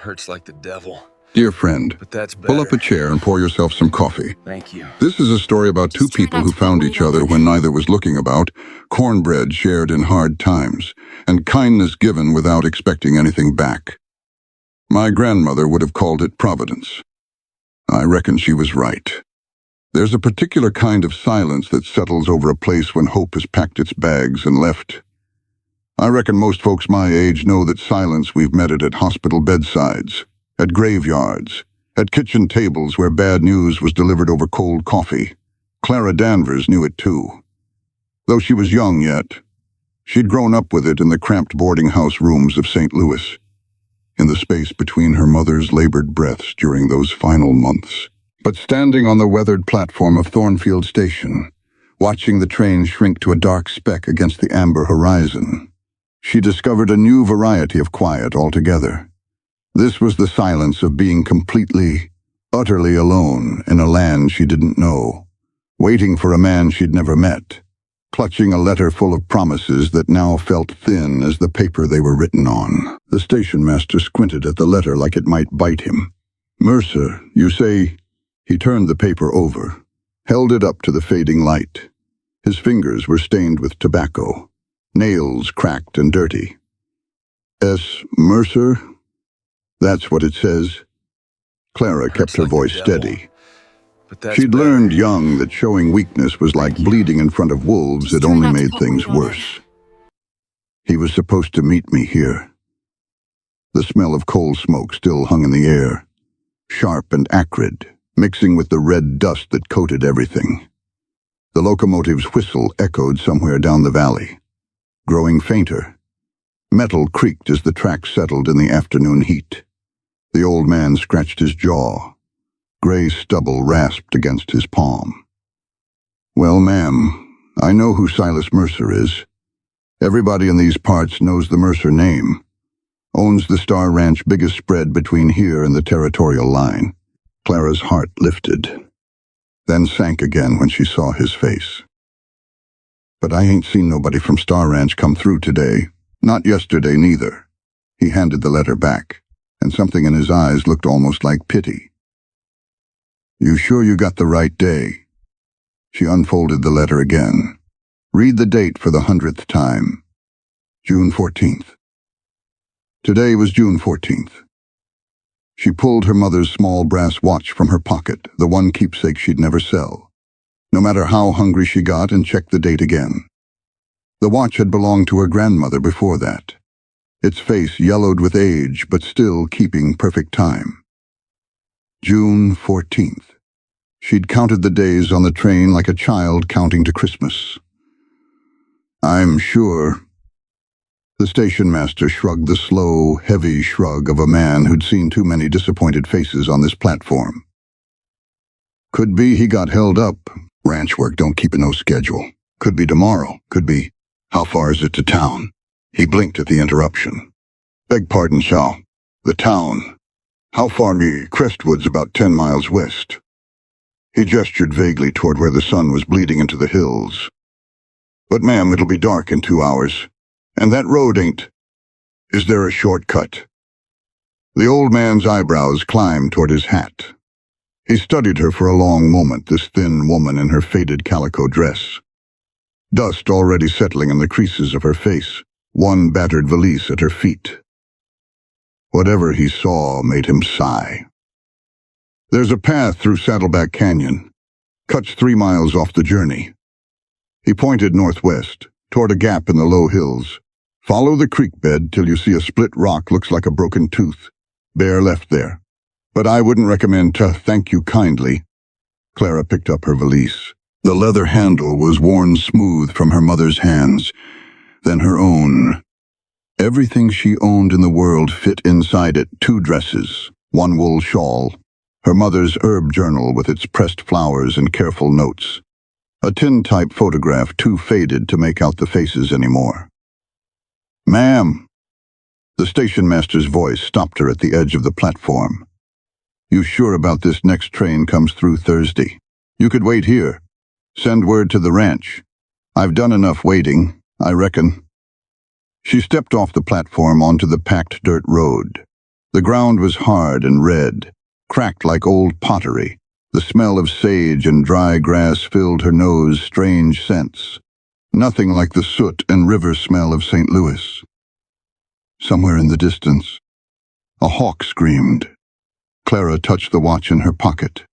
Hurts like the devil. Dear friend, But that's better. pull up a chair and pour yourself some coffee. Thank you. This is a story about two people who found each other when neither was looking about, cornbread shared in hard times, and kindness given without expecting anything back. My grandmother would have called it providence. I reckon she was right. There's a particular kind of silence that settles over a place when hope has packed its bags and left. I reckon most folks my age know that silence we've met it at hospital bedsides, at graveyards, at kitchen tables where bad news was delivered over cold coffee. Clara Danvers knew it too. Though she was young yet, she'd grown up with it in the cramped boarding house rooms of St. Louis, in the space between her mother's labored breaths during those final months. But standing on the weathered platform of Thornfield Station, watching the train shrink to a dark speck against the amber horizon, she discovered a new variety of quiet altogether. This was the silence of being completely, utterly alone in a land she didn't know, waiting for a man she'd never met, clutching a letter full of promises that now felt thin as the paper they were written on. The station master squinted at the letter like it might bite him. "Mercer, you say—" He turned the paper over, held it up to the fading light. His fingers were stained with tobacco, nails cracked and dirty. "S. Mercer? That's what it says." Clara kept her voice steady. She'd learned young that showing weakness was like bleeding in front of wolves. It only made things worse. "He was supposed to meet me here." The smell of coal smoke still hung in the air, sharp and acrid, mixing with the red dust that coated everything. The locomotive's whistle echoed somewhere down the valley, growing fainter. Metal creaked as the track settled in the afternoon heat. The old man scratched his jaw. Gray stubble rasped against his palm. "Well, ma'am, I know who Silas Mercer is. Everybody in these parts knows the Mercer name. Owns the Star Ranch biggest spread between here and the territorial line." Clara's heart lifted, then sank again when she saw his face. "But I ain't seen nobody from Star Ranch come through today. Not yesterday, neither." He handed the letter back, and something in his eyes looked almost like pity. "You sure you got the right day?" She unfolded the letter again. "Read the date for the 100th time. June 14th. Today was June 14th. She pulled her mother's small brass watch from her pocket, the one keepsake she'd never sell, no matter how hungry she got, and checked the date again. The watch had belonged to her grandmother before that, its face yellowed with age but still keeping perfect time. June 14th. She'd counted the days on the train like a child counting to Christmas. "I'm sure—" The station master shrugged the slow, heavy shrug of a man who'd seen too many disappointed faces on this platform. "Could be he got held up. Ranch work don't keep a no schedule. Could be tomorrow. Could be— How far is it to town?" He blinked at the interruption. "Beg pardon, Sal. The town. How far me? Crestwood's about 10 miles west." He gestured vaguely toward where the sun was bleeding into the hills. "But ma'am, it'll be dark in 2 hours. And that road ain't— Is there a shortcut?" The old man's eyebrows climbed toward his hat. He studied her for a long moment, this thin woman in her faded calico dress. Dust already settling in the creases of her face, one battered valise at her feet. Whatever he saw made him sigh. "There's a path through Saddleback Canyon. Cuts 3 miles off the journey." He pointed northwest, toward a gap in the low hills. "Follow the creek bed till you see a split rock looks like a broken tooth. Bear left there. But I wouldn't recommend to— Thank you kindly." Clara picked up her valise. The leather handle was worn smooth from her mother's hands, then her own. Everything she owned in the world fit inside it: 2 dresses, 1 wool shawl, her mother's herb journal with its pressed flowers and careful notes, a tin-type photograph too faded to make out the faces anymore. "Ma'am!" The station master's voice stopped her at the edge of the platform. "You sure about this next train comes through Thursday? You could wait here. Send word to the ranch. I've done enough waiting, I reckon." She stepped off the platform onto the packed dirt road. The ground was hard and red, cracked like old pottery. The smell of sage and dry grass filled her nose, strange scents. Nothing like the soot and river smell of St. Louis. Somewhere in the distance, a hawk screamed. Clara touched the watch in her pocket,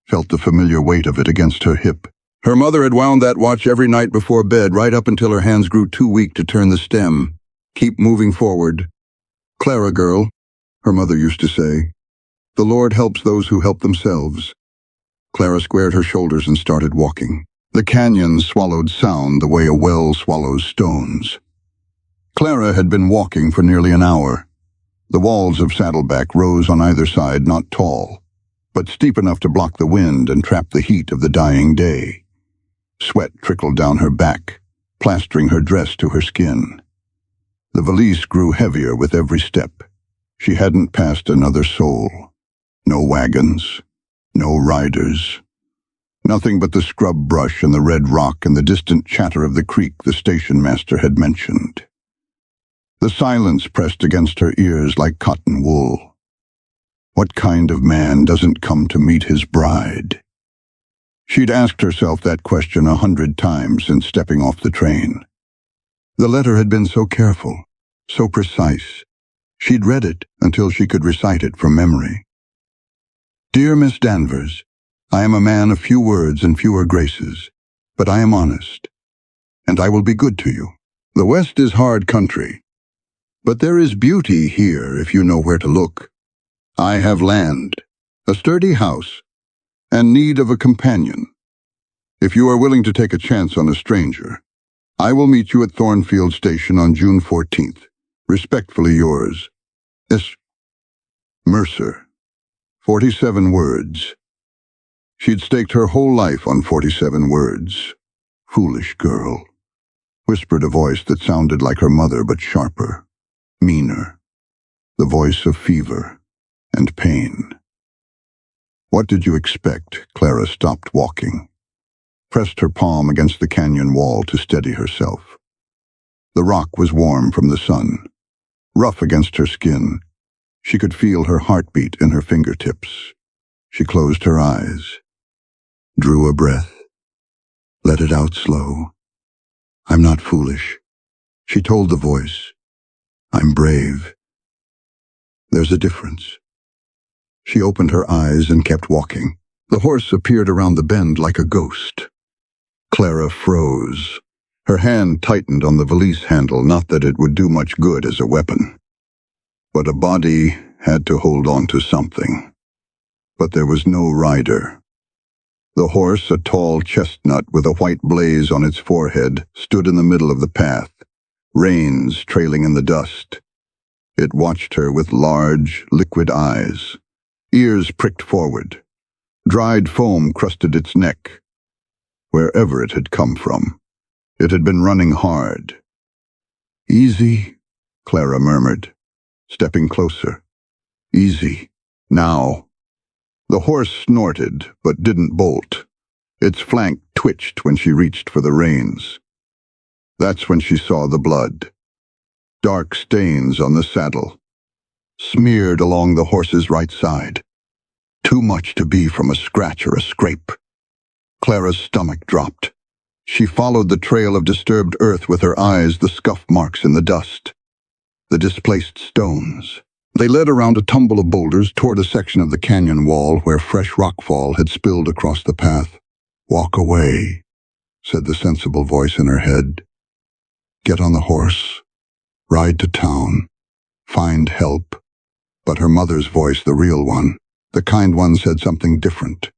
felt the familiar weight of it against her hip. Her mother had wound that watch every night before bed, right up until her hands grew too weak to turn the stem. Keep moving forward. Clara girl, her mother used to say. The Lord helps those who help themselves. Clara squared her shoulders and started walking. The canyon swallowed sound the way a well swallows stones. Clara had been walking for nearly an hour. The walls of Saddleback rose on either side, not tall, but steep enough to block the wind and trap the heat of the dying day. Sweat trickled down her back, plastering her dress to her skin. The valise grew heavier with every step. She hadn't passed another soul. No wagons, no riders. Nothing but the scrub brush and the red rock and the distant chatter of the creek the station master had mentioned. The silence pressed against her ears like cotton wool. What kind of man doesn't come to meet his bride? She'd asked herself that question 100 times since stepping off the train. The letter had been so careful, so precise. She'd read it until she could recite it from memory. Dear Miss Danvers, I am a man of few words and fewer graces, but I am honest, and I will be good to you. The West is hard country, but there is beauty here if you know where to look. I have land, a sturdy house, and need of a companion. If you are willing to take a chance on a stranger, I will meet you at Thornfield Station on June 14th. Respectfully yours, S. Mercer. 47 words. She'd staked her whole life on 47 words. Foolish girl, whispered a voice that sounded like her mother but sharper, meaner, the voice of fever and pain. What did you expect? Clara stopped walking, pressed her palm against the canyon wall to steady herself. The rock was warm from the sun, rough against her skin. She could feel her heartbeat in her fingertips. She closed her eyes, drew a breath, let it out slow. I'm not foolish, she told the voice. I'm brave. There's a difference. She opened her eyes and kept walking. The horse appeared around the bend like a ghost. Clara froze. Her hand tightened on the valise handle, not that it would do much good as a weapon. But a body had to hold on to something. But there was no rider. The horse, a tall chestnut with a white blaze on its forehead, stood in the middle of the path, reins trailing in the dust. It watched her with large, liquid eyes, ears pricked forward. Dried foam crusted its neck. Wherever it had come from, it had been running hard. Easy, Clara murmured, stepping closer. Easy, now. The horse snorted, but didn't bolt. Its flank twitched when she reached for the reins. That's when she saw the blood. Dark stains on the saddle, smeared along the horse's right side. Too much to be from a scratch or a scrape. Clara's stomach dropped. She followed the trail of disturbed earth with her eyes, the scuff marks in the dust, the displaced stones. They led around a tumble of boulders toward a section of the canyon wall where fresh rockfall had spilled across the path. Walk away, said the sensible voice in her head. Get on the horse. Ride to town. Find help. But her mother's voice, the real one, the kind one, said something different.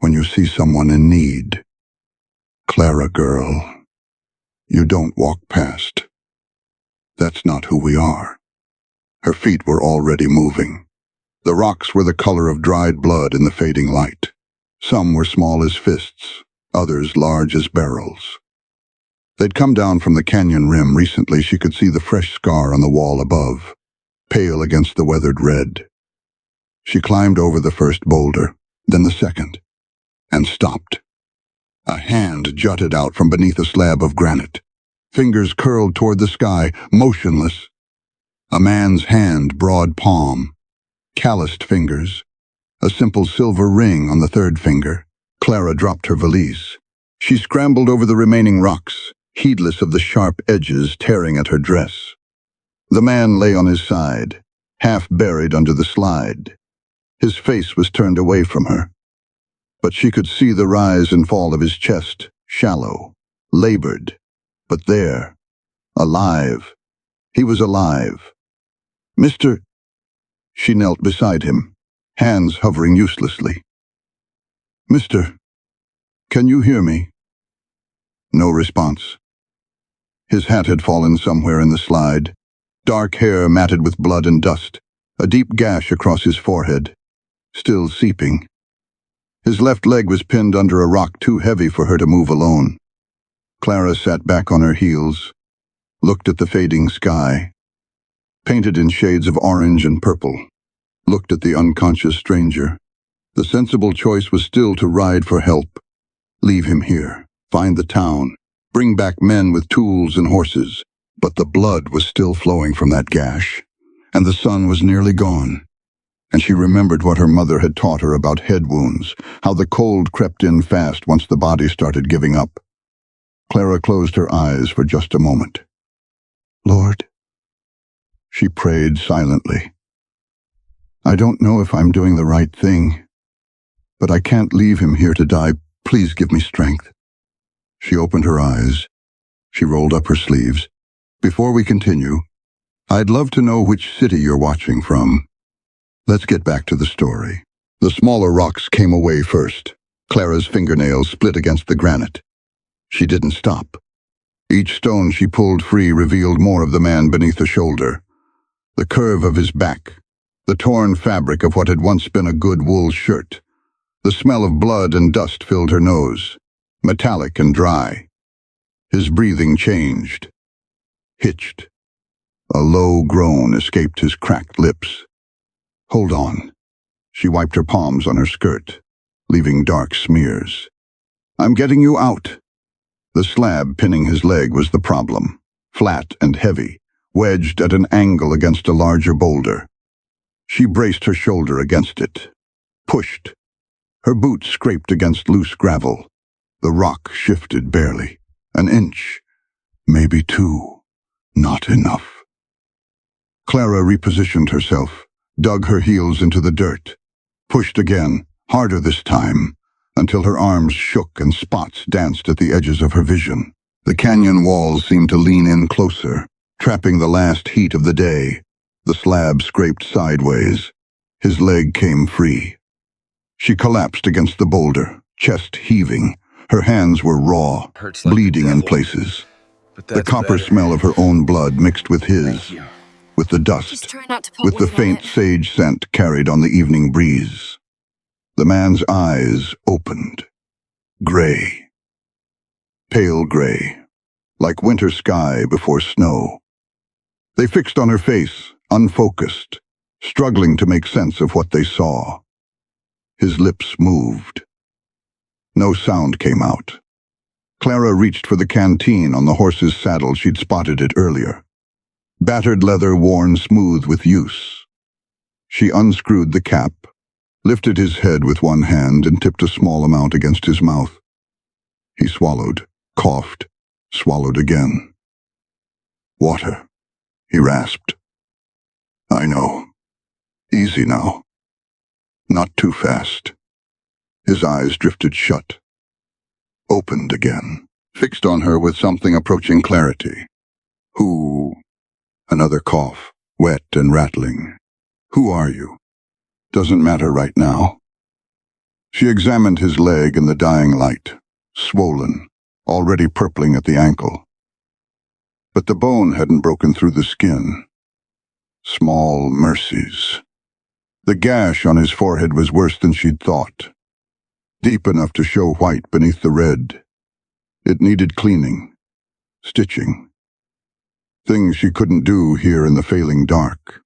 When you see someone in need, Clara girl, you don't walk past. That's not who we are. Her feet were already moving. The rocks were the color of dried blood in the fading light. Some were small as fists, others large as barrels. They'd come down from the canyon rim recently. She could see the fresh scar on the wall above, pale against the weathered red. She climbed over the first boulder, then the second, and stopped. A hand jutted out from beneath a slab of granite. Fingers curled toward the sky, motionless. A man's hand, broad palm, Calloused fingers, a simple silver ring on the third finger. Clara dropped her valise. She scrambled over the remaining rocks, heedless of the sharp edges tearing at her dress. The man lay on his side, half buried under the slide. His face was turned away from her, but she could see the rise and fall of his chest, shallow, labored, but there, alive. He was alive. Mr. She knelt beside him, hands hovering uselessly. Mister, can you hear me? No response. His hat had fallen somewhere in the slide, dark hair matted with blood and dust, a deep gash across his forehead, still seeping. His left leg was pinned under a rock too heavy for her to move alone. Clara sat back on her heels, looked at the fading sky, painted in shades of orange and purple, looked at the unconscious stranger. The sensible choice was still to ride for help, leave him here, find the town, bring back men with tools and horses. But the blood was still flowing from that gash, and the sun was nearly gone. And she remembered what her mother had taught her about head wounds, how the cold crept in fast once the body started giving up. Clara closed her eyes for just a moment. Lord, she prayed silently. I don't know if I'm doing the right thing, but I can't leave him here to die. Please give me strength. She opened her eyes. She rolled up her sleeves. Before we continue, I'd love to know which city you're watching from. Let's get back to the story. The smaller rocks came away first. Clara's fingernails split against the granite. She didn't stop. Each stone she pulled free revealed more of the man beneath the shoulder. The curve of his back, the torn fabric of what had once been a good wool shirt. The smell of blood and dust filled her nose, metallic and dry. His breathing changed, hitched. A low groan escaped his cracked lips. Hold on. She wiped her palms on her skirt, leaving dark smears. I'm getting you out. The slab pinning his leg was the problem, flat and heavy, wedged at an angle against a larger boulder. She braced her shoulder against it, pushed. Her boot scraped against loose gravel. The rock shifted barely, an inch, maybe two, not enough. Clara repositioned herself, dug her heels into the dirt, pushed again, harder this time, until her arms shook and spots danced at the edges of her vision. The canyon walls seemed to lean in closer, trapping the last heat of the day. The slab scraped sideways. His leg came free. She collapsed against the boulder, chest heaving. Her hands were raw, bleeding in places. The copper smell of her own blood mixed with his, with the dust, with the faint sage scent carried on the evening breeze. The man's eyes opened. Gray. Pale gray, like winter sky before snow. They fixed on her face, unfocused, struggling to make sense of what they saw. His lips moved. No sound came out. Clara reached for the canteen on the horse's saddle she'd spotted it earlier. Battered leather worn smooth with use. She unscrewed the cap, lifted his head with one hand and tipped a small amount against his mouth. He swallowed, coughed, swallowed again. Water, he rasped. I know. Easy now. Not too fast. His eyes drifted shut. Opened again, fixed on her with something approaching clarity. Who? Another cough, wet and rattling. Who are you? Doesn't matter right now. She examined his leg in the dying light, swollen, already purpling at the ankle. But the bone hadn't broken through the skin. Small mercies. The gash on his forehead was worse than she'd thought. Deep enough to show white beneath the red. It needed cleaning, stitching. Things she couldn't do here in the failing dark.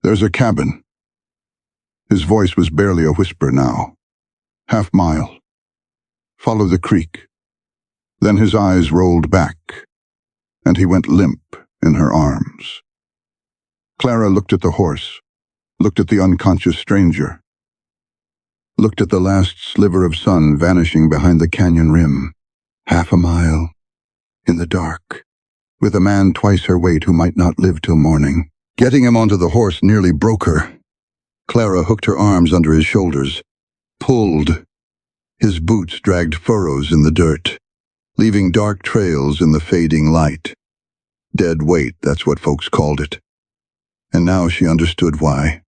There's a cabin. His voice was barely a whisper now. Half-mile. Follow the creek. Then his eyes rolled back, and he went limp in her arms. Clara looked at the horse, looked at the unconscious stranger, looked at the last sliver of sun vanishing behind the canyon rim. Half a mile, in the dark, with a man twice her weight who might not live till morning. Getting him onto the horse nearly broke her. Clara hooked her arms under his shoulders, pulled. His boots dragged furrows in the dirt, leaving dark trails in the fading light. Dead weight, that's what folks called it. And now she understood why.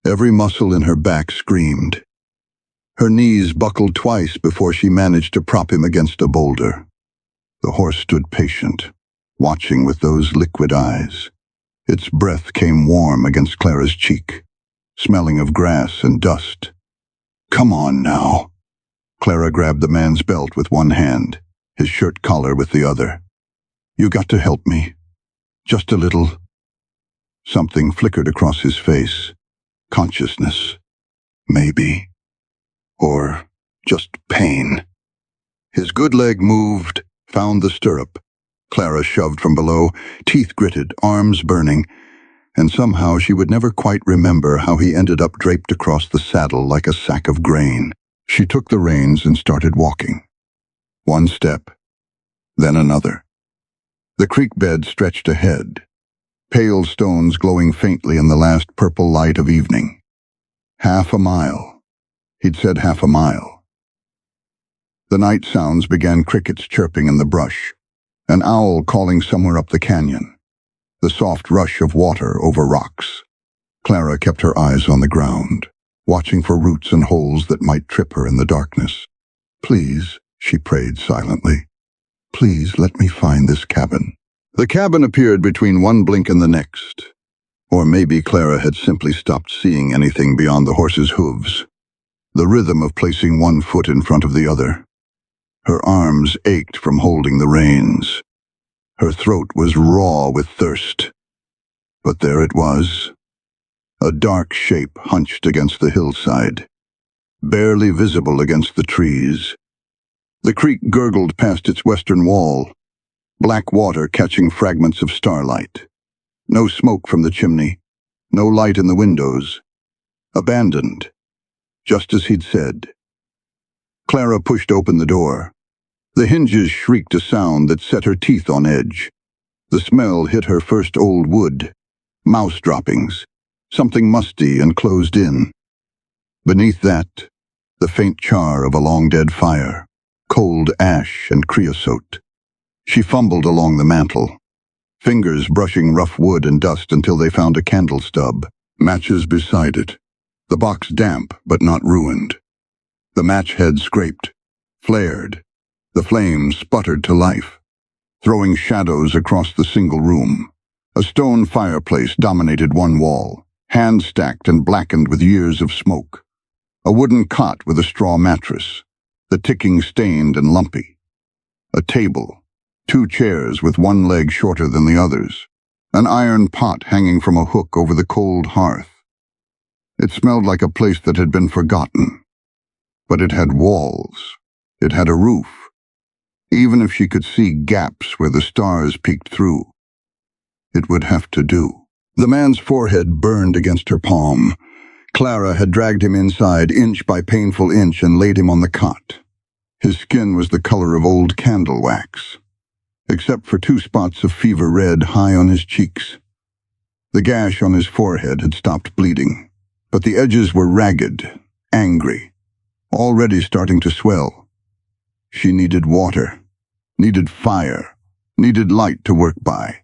Every muscle in her back screamed. Her knees buckled twice before she managed to prop him against a boulder. The horse stood patient, watching with those liquid eyes. Its breath came warm against Clara's cheek, smelling of grass and dust. "Come on now." Clara grabbed the man's belt with one hand, his shirt collar with the other. "You got to help me. Just a little." Something flickered across his face. Consciousness. Maybe. Or just pain. His good leg moved, found the stirrup. Clara shoved from below, teeth gritted, arms burning, and somehow she would never quite remember how he ended up draped across the saddle like a sack of grain. She took the reins and started walking. One step, then another. The creek bed stretched ahead, pale stones glowing faintly in the last purple light of evening. Half a mile. He'd said half a mile. The night sounds began: crickets chirping in the brush, an owl calling somewhere up the canyon, the soft rush of water over rocks. Clara kept her eyes on the ground, watching for roots and holes that might trip her in the darkness. "Please," she prayed silently, "please let me find this cabin." The cabin appeared between one blink and the next. Or maybe Clara had simply stopped seeing anything beyond the horse's hooves, the rhythm of placing one foot in front of the other. Her arms ached from holding the reins. Her throat was raw with thirst. But there it was, a dark shape hunched against the hillside, barely visible against the trees. The creek gurgled past its western wall, black water catching fragments of starlight. No smoke from the chimney, no light in the windows. Abandoned, just as he'd said. Clara pushed open the door. The hinges shrieked a sound that set her teeth on edge. The smell hit her first: old wood, mouse droppings, something musty and closed in. Beneath that, the faint char of a long-dead fire, cold ash and creosote. She fumbled along the mantel, fingers brushing rough wood and dust until they found a candle stub, matches beside it, the box damp but not ruined. The match head scraped, flared. The flame sputtered to life, throwing shadows across the single room. A stone fireplace dominated one wall, hand-stacked and blackened with years of smoke. A wooden cot with a straw mattress, the ticking stained and lumpy. A table, two chairs with one leg shorter than the others, an iron pot hanging from a hook over the cold hearth. It smelled like a place that had been forgotten. But it had walls. It had a roof. Even if she could see gaps where the stars peeked through, it would have to do. The man's forehead burned against her palm. Clara had dragged him inside inch by painful inch and laid him on the cot. His skin was the color of old candle wax, except for two spots of fever red high on his cheeks. The gash on his forehead had stopped bleeding, but the edges were ragged, angry, already starting to swell. She needed water, needed fire, needed light to work by.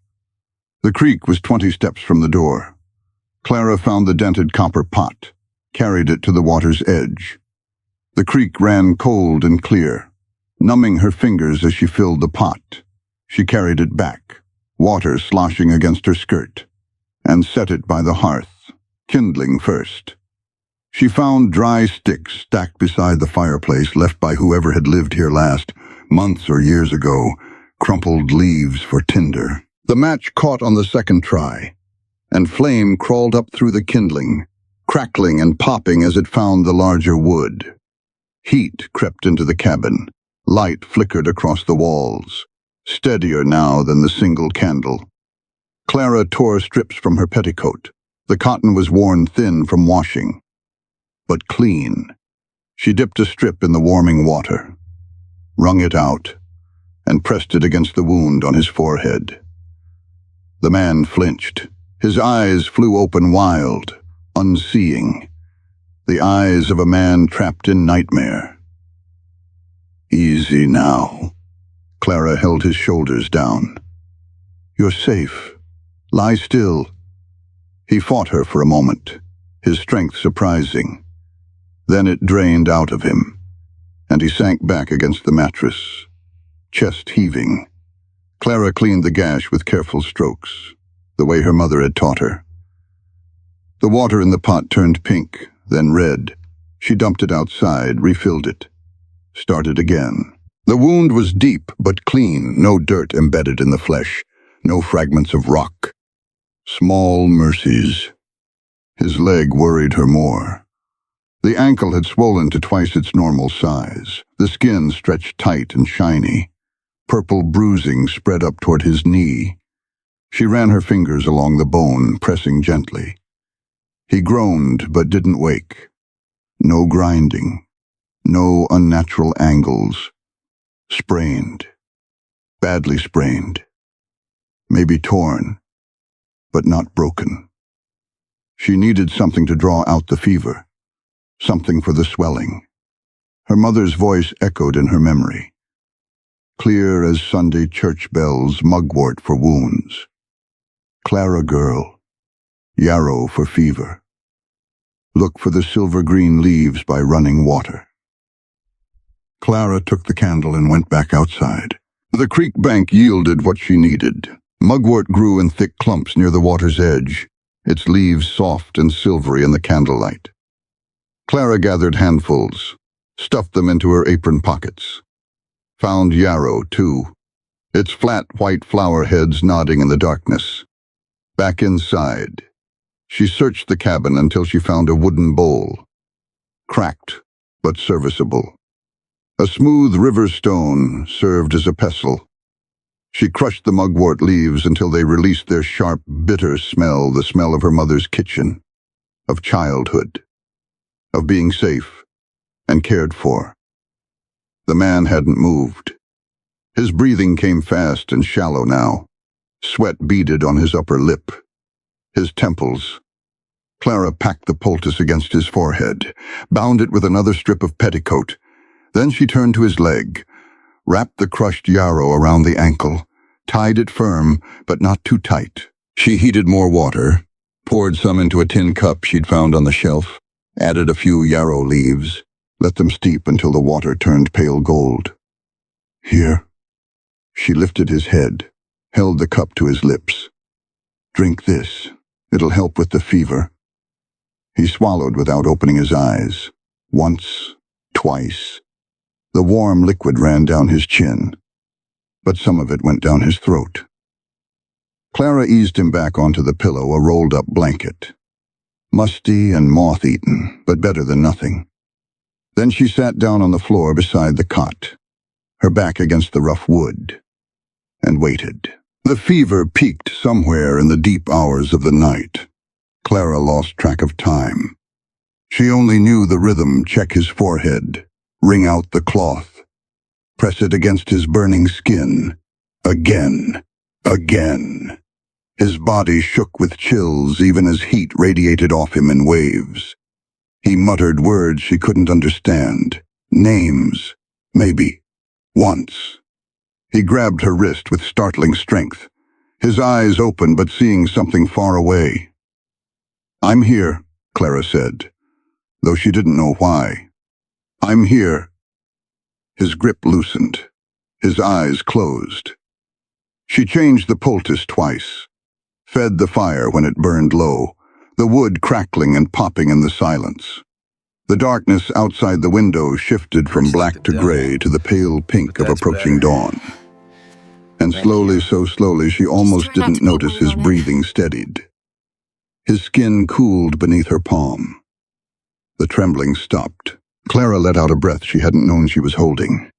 The creek was 20 steps from the door. Clara found the dented copper pot, carried it to the water's edge. The creek ran cold and clear, numbing her fingers as she filled the pot. She carried it back, water sloshing against her skirt, and set it by the hearth, kindling first. She found dry sticks stacked beside the fireplace left by whoever had lived here last, months or years ago, crumpled leaves for tinder. The match caught on the second try, and flame crawled up through the kindling, crackling and popping as it found the larger wood. Heat crept into the cabin. Light flickered across the walls, steadier now than the single candle. Clara tore strips from her petticoat, The cotton was worn thin from washing, but clean. She dipped a strip in the warming water, wrung it out, and pressed it against the wound on his forehead. The man flinched. His eyes flew open wild, unseeing. The eyes of a man trapped in nightmare. "Easy now." Clara held his shoulders down. "You're safe. Lie still." He fought her for a moment, his strength surprising. Then it drained out of him, and he sank back against the mattress, chest heaving. Clara cleaned the gash with careful strokes, the way her mother had taught her. The water in the pot turned pink, then red. She dumped it outside, refilled it, started again. The wound was deep but clean, no dirt embedded in the flesh, no fragments of rock. Small mercies. His leg worried her more. The ankle had swollen to twice its normal size, the skin stretched tight and shiny. Purple bruising spread up toward his knee. She ran her fingers along the bone, pressing gently. He groaned but didn't wake. No grinding, no unnatural angles. Sprained. Badly sprained. Maybe torn, but not broken. She needed something to draw out the fever, something for the swelling. Her mother's voice echoed in her memory, clear as Sunday church bells, mugwort for wounds. Clara girl, yarrow for fever. Look for the silver-green leaves by running water. Clara took the candle and went back outside. The creek bank yielded what she needed. Mugwort grew in thick clumps near the water's edge, its leaves soft and silvery in the candlelight. Clara gathered handfuls, stuffed them into her apron pockets. Found yarrow, too, its flat white flower heads nodding in the darkness. Back inside, she searched the cabin until she found a wooden bowl. Cracked, but serviceable. A smooth river stone served as a pestle. She crushed the mugwort leaves until they released their sharp, bitter smell, the smell of her mother's kitchen, of childhood, of being safe and cared for. The man hadn't moved. His breathing came fast and shallow now. Sweat beaded on his upper lip, his temples. Clara packed the poultice against his forehead, bound it with another strip of petticoat. Then she turned to his leg, wrapped the crushed yarrow around the ankle, tied it firm, but not too tight. She heated more water, poured some into a tin cup she'd found on the shelf, added a few yarrow leaves, let them steep until the water turned pale gold. "Here." She lifted his head, held the cup to his lips. "Drink this. It'll help with the fever." He swallowed without opening his eyes. Once, twice. The warm liquid ran down his chin, but some of it went down his throat. Clara eased him back onto the pillow, a rolled-up blanket. Musty and moth-eaten, but better than nothing. Then she sat down on the floor beside the cot, her back against the rough wood, and waited. The fever peaked somewhere in the deep hours of the night. Clara lost track of time. She only knew the rhythm: check his forehead, wring out the cloth, press it against his burning skin. Again, again. His body shook with chills even as heat radiated off him in waves. He muttered words she couldn't understand. Names, maybe. Once. He grabbed her wrist with startling strength, his eyes open but seeing something far away. "I'm here," Clara said, though she didn't know why. "I'm here." His grip loosened. His eyes closed. She changed the poultice twice, fed the fire when it burned low, the wood crackling and popping in the silence. The darkness outside the window shifted from black to gray to the pale pink of approaching dawn. And slowly, so slowly, she almost didn't notice his breathing steadied. His skin cooled beneath her palm. The trembling stopped. Clara let out a breath she hadn't known she was holding.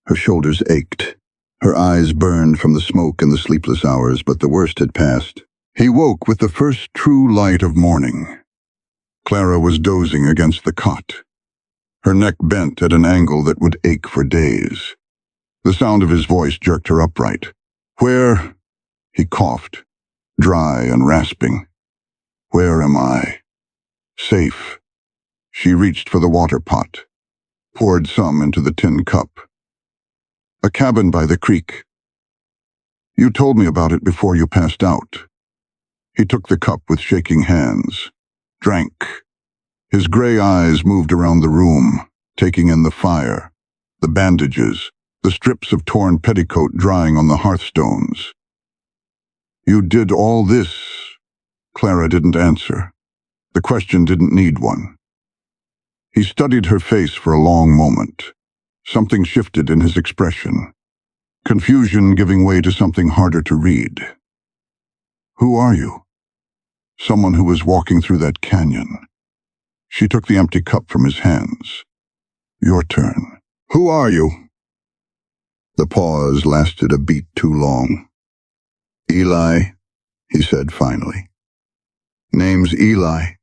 Her shoulders ached. Her eyes burned from the smoke and the sleepless hours, but the worst had passed. He woke with the first true light of morning. Clara was dozing against the cot, her neck bent at an angle that would ache for days. The sound of his voice jerked her upright. "Where?" He coughed, dry and rasping. "Where am I?" "Safe." She reached for the water pot, poured some into the tin cup. "A cabin by the creek. You told me about it before you passed out." He took the cup with shaking hands, drank. His gray eyes moved around the room, taking in the fire, the bandages, the strips of torn petticoat drying on the hearthstones. "You did all this?" Clara didn't answer. The question didn't need one. He studied her face for a long moment. Something shifted in his expression, confusion giving way to something harder to read. "Who are you?" "Someone who was walking through that canyon." She took the empty cup from his hands. "Your turn." "Who are you?" The pause lasted a beat too long. "Eli," he said finally. "Name's Eli."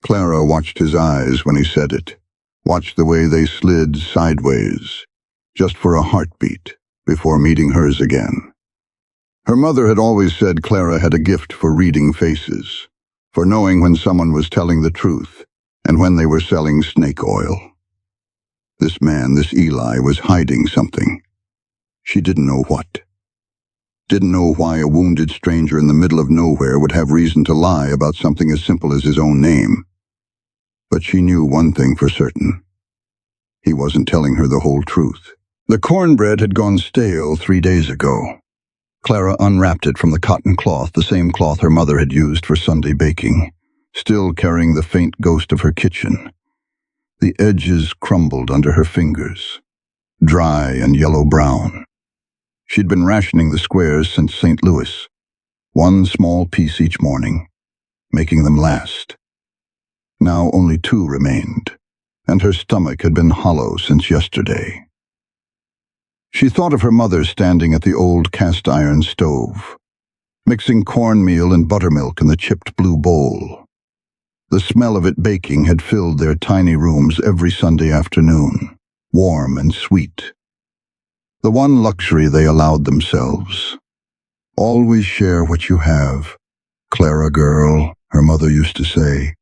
Clara watched his eyes when he said it, watched the way they slid sideways, just for a heartbeat, before meeting hers again. Her mother had always said Clara had a gift for reading faces, for knowing when someone was telling the truth and when they were selling snake oil. This man, this Eli, was hiding something. She didn't know what. Didn't know why a wounded stranger in the middle of nowhere would have reason to lie about something as simple as his own name. But she knew one thing for certain. He wasn't telling her the whole truth. The cornbread had gone stale 3 days ago. Clara unwrapped it from the cotton cloth, the same cloth her mother had used for Sunday baking, still carrying the faint ghost of her kitchen. The edges crumbled under her fingers, dry and yellow-brown. She'd been rationing the squares since St. Louis, one small piece each morning, making them last. Now only 2 remained, and her stomach had been hollow since yesterday. She thought of her mother standing at the old cast-iron stove, mixing cornmeal and buttermilk in the chipped blue bowl. The smell of it baking had filled their tiny rooms every Sunday afternoon, warm and sweet. The one luxury they allowed themselves. "Always share what you have, Clara girl," her mother used to say.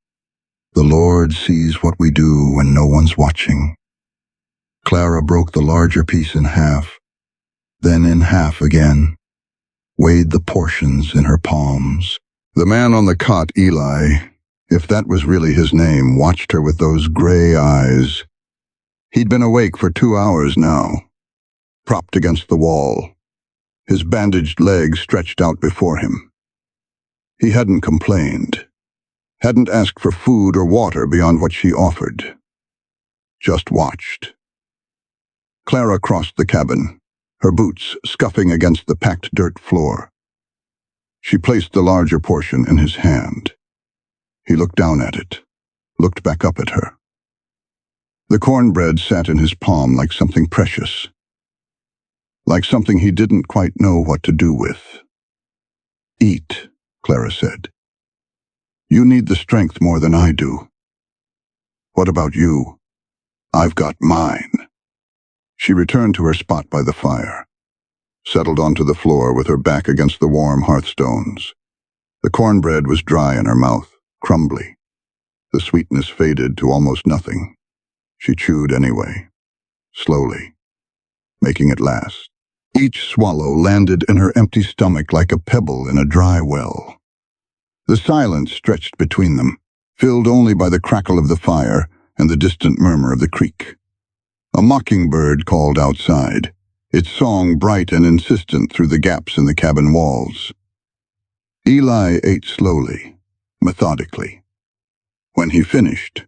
"The Lord sees what we do when no one's watching." Clara broke the larger piece in half, then in half again, weighed the portions in her palms. The man on the cot, Eli, if that was really his name, watched her with those gray eyes. He'd been awake for 2 hours now, propped against the wall, his bandaged legs stretched out before him. He hadn't complained, hadn't asked for food or water beyond what she offered. Just watched. Clara crossed the cabin, her boots scuffing against the packed dirt floor. She placed the larger portion in his hand. He looked down at it, looked back up at her. The cornbread sat in his palm like something precious, like something he didn't quite know what to do with. "Eat," Clara said. "You need the strength more than I do." "What about you?" "I've got mine." She returned to her spot by the fire, settled onto the floor with her back against the warm hearthstones. The cornbread was dry in her mouth, crumbly. The sweetness faded to almost nothing. She chewed anyway, slowly, making it last. Each swallow landed in her empty stomach like a pebble in a dry well. The silence stretched between them, filled only by the crackle of the fire and the distant murmur of the creek. A mockingbird called outside, its song bright and insistent through the gaps in the cabin walls. Eli ate slowly, methodically. When he finished,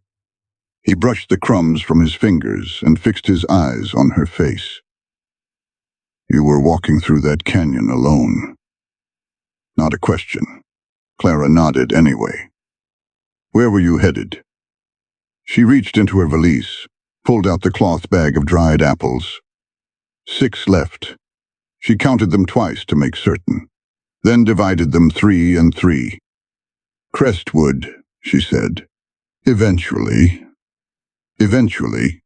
he brushed the crumbs from his fingers and fixed his eyes on her face. "You were walking through that canyon alone." Not a question. Clara nodded anyway. "Where were you headed?" She reached into her valise, pulled out the cloth bag of dried apples. 6 left. She counted them twice to make certain. then divided them 3 and 3. "Crestwood," she said. "Eventually. Eventually."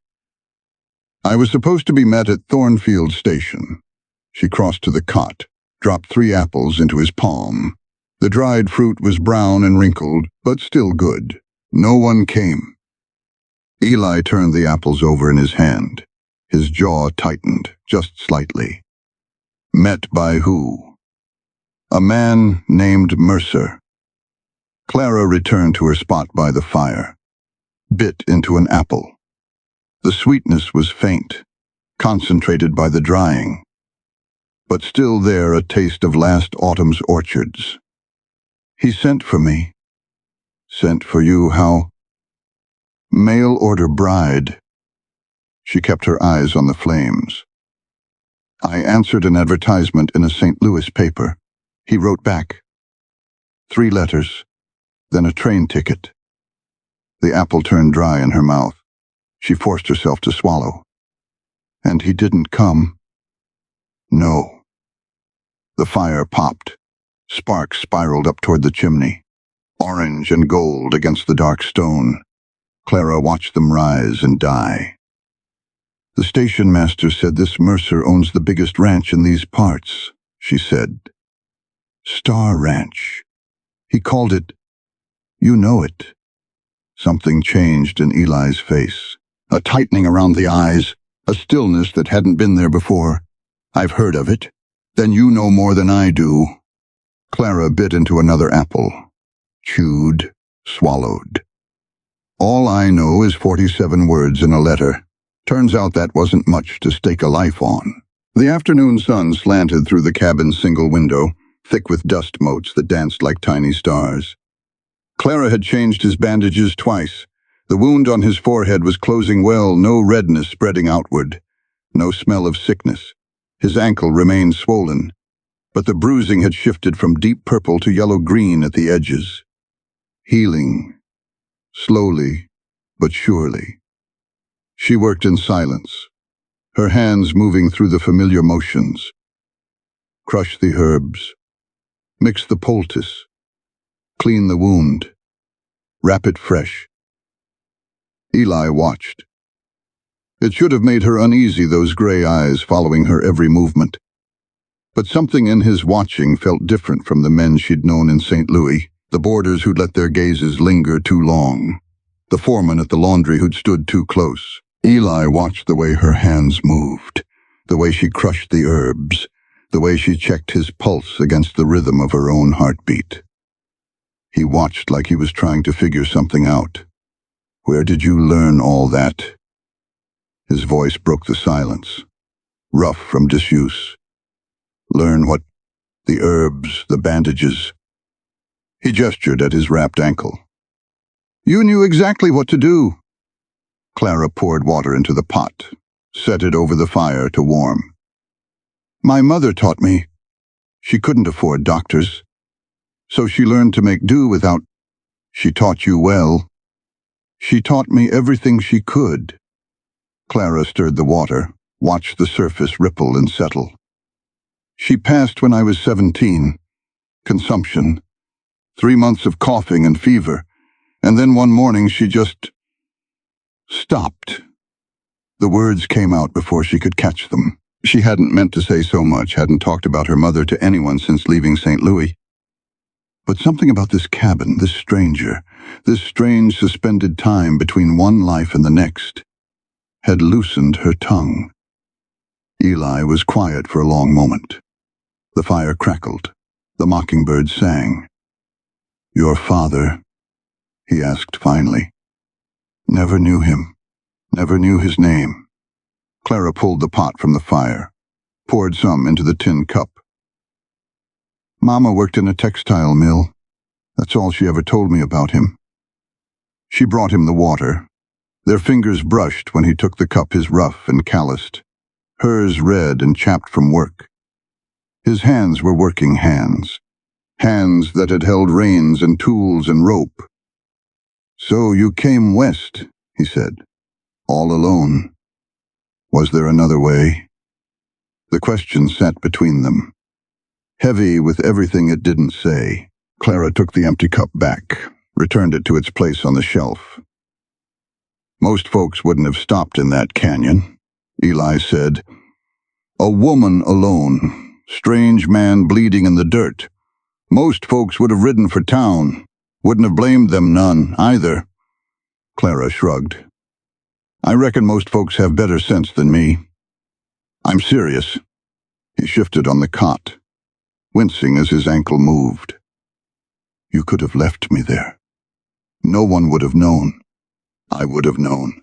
I was supposed to be met at Thornfield Station. She crossed to the cot, dropped 3 apples into his palm. The dried fruit was brown and wrinkled, but still good. No one came. Eli turned the apples over in his hand. His jaw tightened, just slightly. Met by who? A man named Mercer. Clara returned to her spot by the fire, bit into an apple. The sweetness was faint, concentrated by the drying, but still there, a taste of last autumn's orchards. "He sent for me." "Sent for you how?" "Mail order bride." She kept her eyes on the flames. "I answered an advertisement in a St. Louis paper." He wrote back. 3 letters, then a train ticket. The apple turned dry in her mouth. She forced herself to swallow. "And he didn't come?" "No." The fire popped. Sparks spiraled up toward the chimney, orange and gold against the dark stone. Clara watched them rise and die. "The station master said this Mercer owns the biggest ranch in these parts," she said. "Star Ranch. He called it, you know it." Something changed in Eli's face. A tightening around the eyes, a stillness that hadn't been there before. "I've heard of it. Then you know more than I do." Clara bit into another apple. Chewed, swallowed. "All I know is 47 words in a letter. Turns out that wasn't much to stake a life on." The afternoon sun slanted through the cabin's single window, thick with dust motes that danced like tiny stars. Clara had changed his bandages twice. The wound on his forehead was closing well, no redness spreading outward, no smell of sickness. His ankle remained swollen, but the bruising had shifted from deep purple to yellow-green at the edges. Healing, slowly but surely. She worked in silence, her hands moving through the familiar motions. Crush the herbs, mix the poultice, clean the wound, wrap it fresh. Eli watched. It should have made her uneasy, those gray eyes following her every movement. But something in his watching felt different from the men she'd known in St. Louis, the boarders who'd let their gazes linger too long, the foreman at the laundry who'd stood too close. Eli watched the way her hands moved, the way she crushed the herbs, the way she checked his pulse against the rhythm of her own heartbeat. He watched like he was trying to figure something out. "Where did you learn all that?" His voice broke the silence, rough from disuse. "Learn what? The herbs, the bandages." He gestured at his wrapped ankle. "You knew exactly what to do." Clara poured water into the pot, set it over the fire to warm. "My mother taught me. She couldn't afford doctors, so she learned to make do without." "She taught you well." "She taught me everything she could." Clara stirred the water, watched the surface ripple and settle. "She passed when I was 17. Consumption. 3 months of coughing and fever, and then one morning she just stopped." The words came out before she could catch them. She hadn't meant to say so much, hadn't talked about her mother to anyone since leaving St. Louis. But something about this cabin, this stranger, this strange suspended time between one life and the next, had loosened her tongue. Eli was quiet for a long moment. The fire crackled. The mockingbird sang. "Your father?" he asked finally. "Never knew him. Never knew his name." Clara pulled the pot from the fire, poured some into the tin cup. "Mama worked in a textile mill. That's all she ever told me about him." She brought him the water. Their fingers brushed when he took the cup, his rough and calloused, hers red and chapped from work. His hands were working hands, hands that had held reins and tools and rope. "So you came west," he said, "all alone. Was there another way?" The question sat between them, heavy with everything it didn't say. Clara took the empty cup back, returned it to its place on the shelf. Most folks wouldn't have stopped in that canyon, Eli said. A woman alone, strange man bleeding in the dirt. Most folks would have ridden for town, wouldn't have blamed them none, either. Clara shrugged. I reckon most folks have better sense than me. I'm serious. He shifted on the cot, wincing as his ankle moved. You could have left me there. No one would have known. I would have known.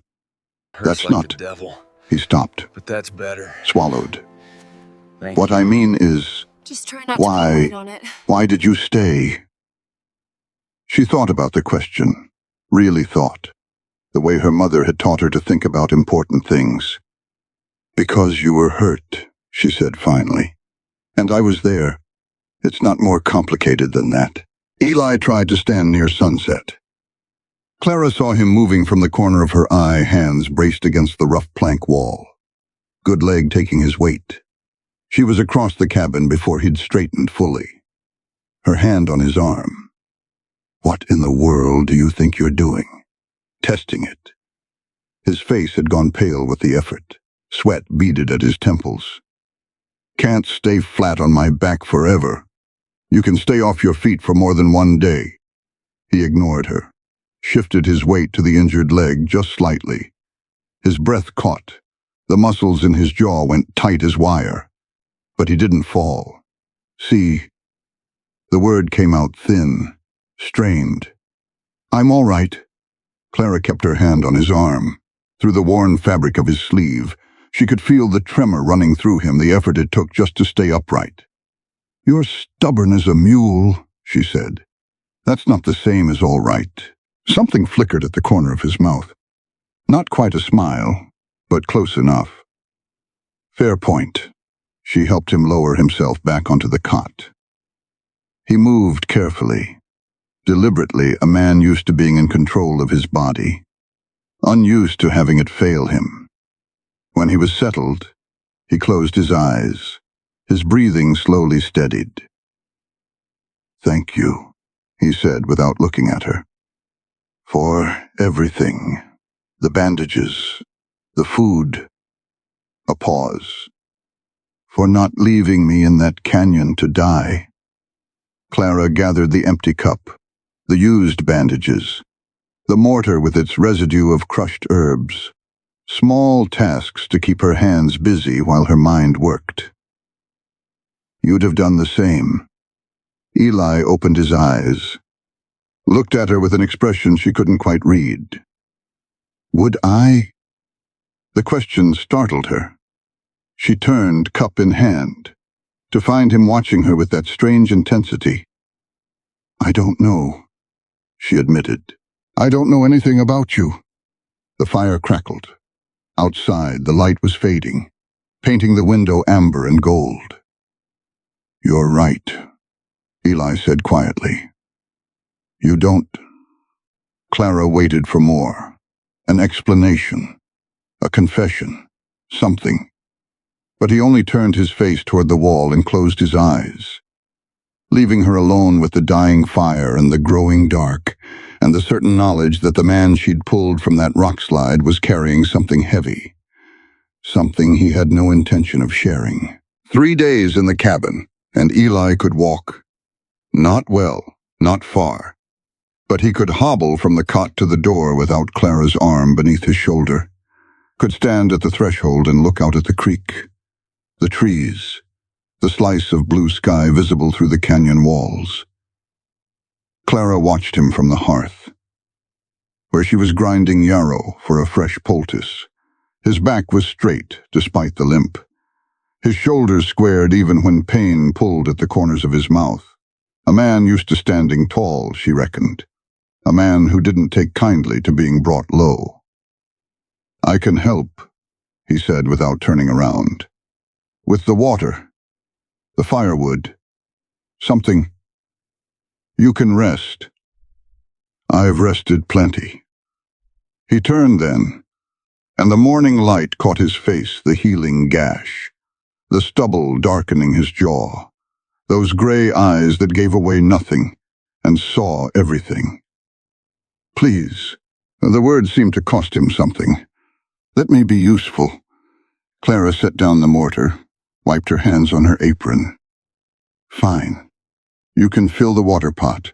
Hurts That's like not. The devil. He stopped. But that's better. Swallowed. Thank What you. I mean is, Just try not to comment on it. why did you stay? She thought about the question, really thought, the way her mother had taught her to think about important things. Because you were hurt, she said finally. And I was there. It's not more complicated than that. Eli tried to stand near sunset. Clara saw him moving from the corner of her eye, hands braced against the rough plank wall. Good leg taking his weight. She was across the cabin before he'd straightened fully. Her hand on his arm. What in the world do you think you're doing? Testing it. His face had gone pale with the effort. Sweat beaded at his temples. Can't stay flat on my back forever. You can stay off your feet for more than one day. He ignored her, shifted his weight to the injured leg just slightly. His breath caught. The muscles in his jaw went tight as wire. But he didn't fall. See, the word came out thin, strained. I'm all right. Clara kept her hand on his arm. Through the worn fabric of his sleeve, she could feel the tremor running through him, the effort it took just to stay upright. You're stubborn as a mule, she said. That's not the same as all right. Something flickered at the corner of his mouth. Not quite a smile, but close enough. Fair point. She helped him lower himself back onto the cot. He moved carefully, deliberately, a man used to being in control of his body, unused to having it fail him. When he was settled, he closed his eyes. His breathing slowly steadied. Thank you, he said without looking at her. For everything. The bandages, the food. A pause. For not leaving me in that canyon to die. Clara gathered the empty cup, the used bandages, the mortar with its residue of crushed herbs. Small tasks to keep her hands busy while her mind worked. You'd have done the same. Eli opened his eyes, looked at her with an expression she couldn't quite read. Would I? The question startled her. She turned, cup in hand, to find him watching her with that strange intensity. I don't know, she admitted. I don't know anything about you. The fire crackled. Outside, the light was fading, painting the window amber and gold. You're right, Eli said quietly. You don't. Clara waited for more. An explanation. A confession. Something. But he only turned his face toward the wall and closed his eyes, leaving her alone with the dying fire and the growing dark, and the certain knowledge that the man she'd pulled from that rock slide was carrying something heavy, something he had no intention of sharing. 3 days in the cabin, and Eli could walk. Not well, not far, but he could hobble from the cot to the door without Clara's arm beneath his shoulder, could stand at the threshold and look out at the creek, the trees, the slice of blue sky visible through the canyon walls. Clara watched him from the hearth, where she was grinding yarrow for a fresh poultice. His back was straight, despite the limp. His shoulders squared even when pain pulled at the corners of his mouth. A man used to standing tall, she reckoned. A man who didn't take kindly to being brought low. I can help, he said without turning around. With the water, the firewood, something. You can rest. I've rested plenty. He turned then, and the morning light caught his face, the healing gash, the stubble darkening his jaw, Those gray eyes that gave away nothing and saw everything. Please. The words seemed to cost him something. Let me be useful. Clara set down the mortar, wiped her hands on her apron. Fine. You can fill the water pot.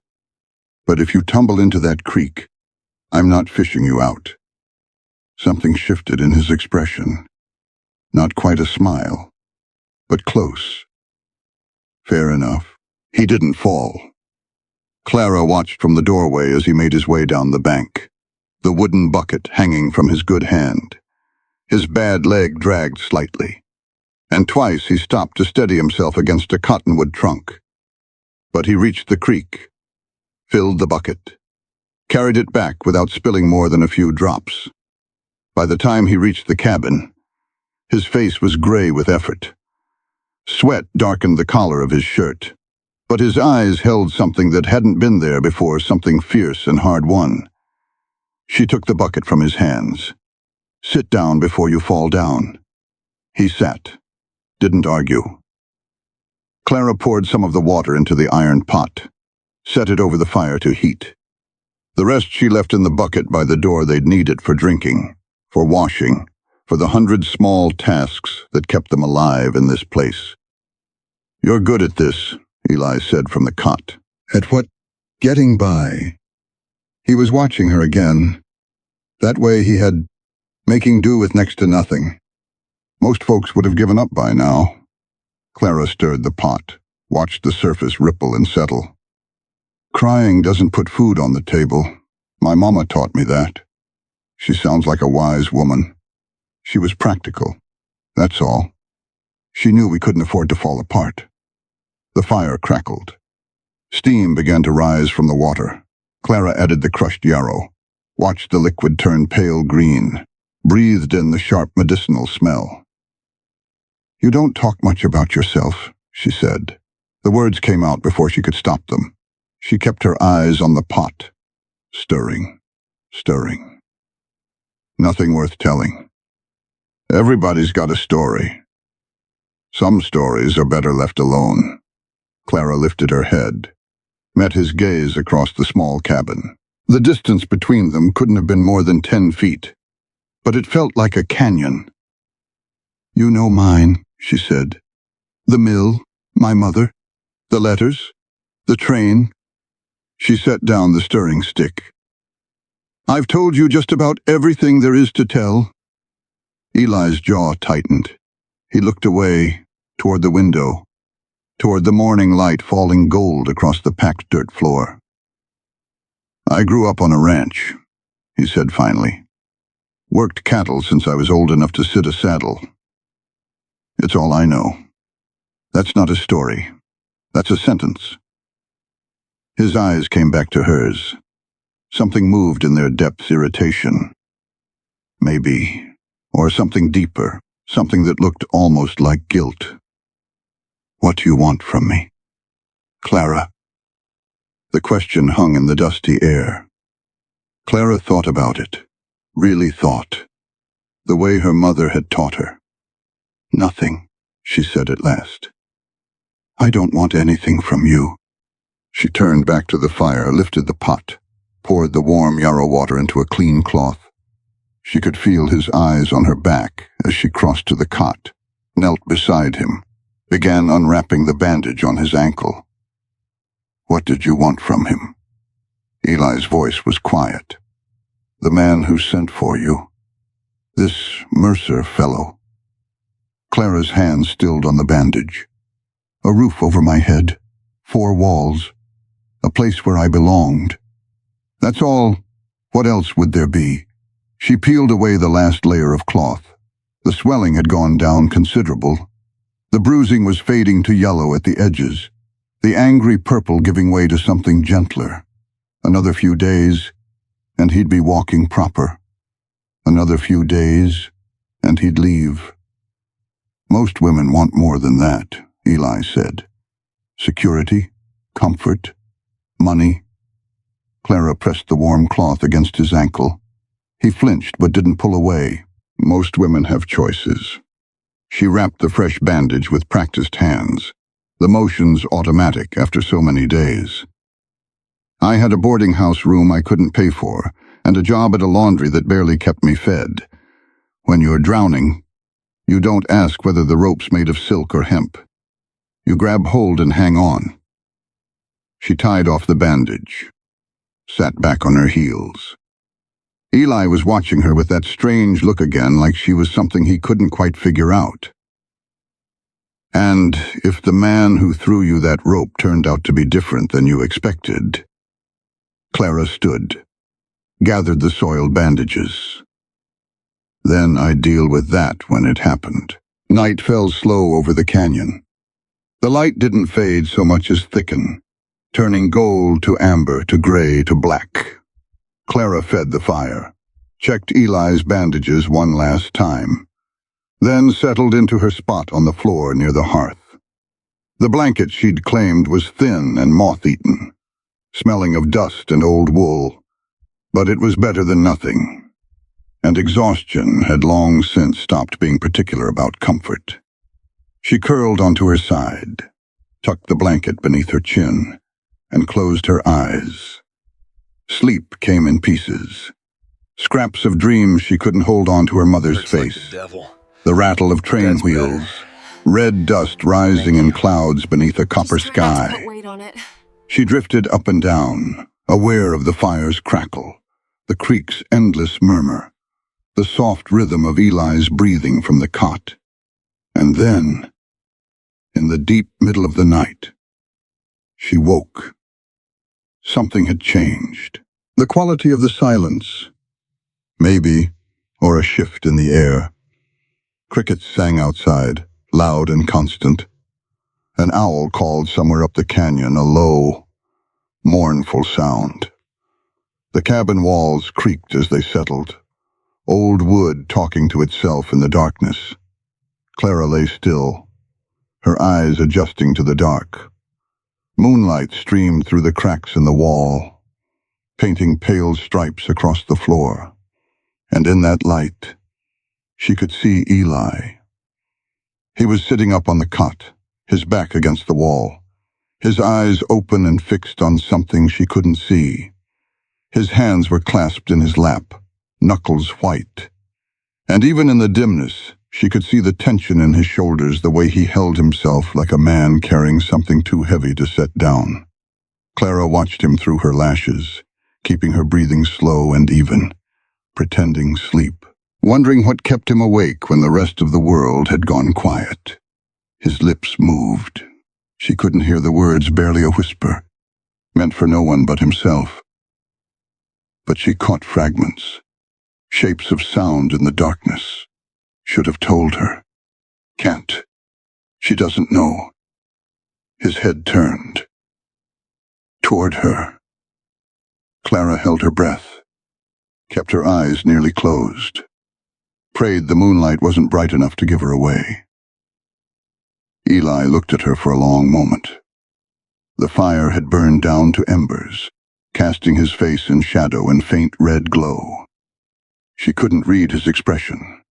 But if you tumble into that creek, I'm not fishing you out. Something shifted in his expression. Not quite a smile, but close. Fair enough. He didn't fall. Clara watched from the doorway as he made his way down the bank, the wooden bucket hanging from his good hand. His bad leg dragged slightly, and twice he stopped to steady himself against a cottonwood trunk. But he reached the creek, filled the bucket, carried it back without spilling more than a few drops. By the time he reached the cabin, his face was gray with effort. Sweat darkened the collar of his shirt, but his eyes held something that hadn't been there before, something fierce and hard-won. She took the bucket from his hands. Sit down before you fall down. He sat, didn't argue. Clara poured some of the water into the iron pot, set it over the fire to heat. The rest she left in the bucket by the door. They'd need it for drinking, for washing, for the 100 small tasks that kept them alive in this place. You're good at this, Eli said from the cot. At what? Getting by. He was watching her again. That way he had making do with next to nothing. Most folks would have given up by now. Clara stirred the pot, watched the surface ripple and settle. Crying doesn't put food on the table. My mama taught me that. She sounds like a wise woman. She was practical. That's all. She knew we couldn't afford to fall apart. The fire crackled. Steam began to rise from the water. Clara added the crushed yarrow, watched the liquid turn pale green, breathed in the sharp medicinal smell. You don't talk much about yourself, she said. The words came out before she could stop them. She kept her eyes on the pot, stirring, stirring. Nothing worth telling. Everybody's got a story. Some stories are better left alone. Clara lifted her head, met his gaze across the small cabin. The distance between them couldn't have been more than 10 feet, but it felt like a canyon. You know mine, she said. The mill, my mother, the letters, the train. She set down the stirring stick. I've told you just about everything there is to tell. Eli's jaw tightened. He looked away, toward the window, toward the morning light falling gold across the packed dirt floor. I grew up on a ranch, he said finally. Worked cattle since I was old enough to sit a saddle. It's all I know. That's not a story. That's a sentence. His eyes came back to hers. Something moved in their depths, irritation. Maybe. Or something deeper, something that looked almost like guilt. What do you want from me? Clara. The question hung in the dusty air. Clara thought about it, really thought, the way her mother had taught her. Nothing, she said at last. I don't want anything from you. She turned back to the fire, lifted the pot, poured the warm yarrow water into a clean cloth. She could feel his eyes on her back as she crossed to the cot, knelt beside him, began unwrapping the bandage on his ankle. What did you want from him? Eli's voice was quiet. The man who sent for you. This Mercer fellow. Clara's hand stilled on the bandage. A roof over my head, 4 walls, a place where I belonged. That's all. What else would there be? She peeled away the last layer of cloth. The swelling had gone down considerable. The bruising was fading to yellow at the edges, the angry purple giving way to something gentler. Another few days, and he'd be walking proper. Another few days, and he'd leave. Most women want more than that, Eli said. Security, comfort, money. Clara pressed the warm cloth against his ankle. He flinched but didn't pull away. Most women have choices. She wrapped the fresh bandage with practiced hands, the motions automatic after so many days. I had a boarding house room I couldn't pay for, and a job at a laundry that barely kept me fed. When you're drowning, you don't ask whether the rope's made of silk or hemp. You grab hold and hang on. She tied off the bandage, sat back on her heels. Eli was watching her with that strange look again, like she was something he couldn't quite figure out. And if the man who threw you that rope turned out to be different than you expected... Clara stood, gathered the soiled bandages. Then I'd deal with that when it happened. Night fell slow over the canyon. The light didn't fade so much as thicken, turning gold to amber to gray to black. Clara fed the fire, checked Eli's bandages one last time, then settled into her spot on the floor near the hearth. The blanket she'd claimed was thin and moth-eaten, smelling of dust and old wool, but it was better than nothing, and exhaustion had long since stopped being particular about comfort. She curled onto her side, tucked the blanket beneath her chin, and closed her eyes. Sleep came in pieces, scraps of dreams she couldn't hold on to her mother's Hurts like face, the devil. the rattle of train That's wheels, better. red dust rising in clouds beneath a copper Just try not to sky. put weight on it. She drifted up and down, aware of the fire's crackle, the creek's endless murmur, the soft rhythm of Eli's breathing from the cot. And then, in the deep middle of the night, she woke. Something had changed. The quality of the silence, maybe, or a shift in the air. Crickets sang outside, loud and constant. An owl called somewhere up the canyon, a low, mournful sound. The cabin walls creaked as they settled, old wood talking to itself in the darkness. Clara lay still, her eyes adjusting to the dark. Moonlight streamed through the cracks in the wall, painting pale stripes across the floor. And in that light, she could see Eli. He was sitting up on the cot, his back against the wall, his eyes open and fixed on something she couldn't see. His hands were clasped in his lap, knuckles white. And even in the dimness, she could see the tension in his shoulders, the way he held himself like a man carrying something too heavy to set down. Clara watched him through her lashes, keeping her breathing slow and even, pretending sleep, wondering what kept him awake when the rest of the world had gone quiet. His lips moved. She couldn't hear the words, barely a whisper, meant for no one but himself. But she caught fragments, shapes of sound in the darkness. Should have told her. Can't. She doesn't know. His head turned. Toward her. Clara held her breath, kept her eyes nearly closed, prayed the moonlight wasn't bright enough to give her away. Eli looked at her for a long moment. The fire had burned down to embers, casting his face in shadow and faint red glow. She couldn't read his expression,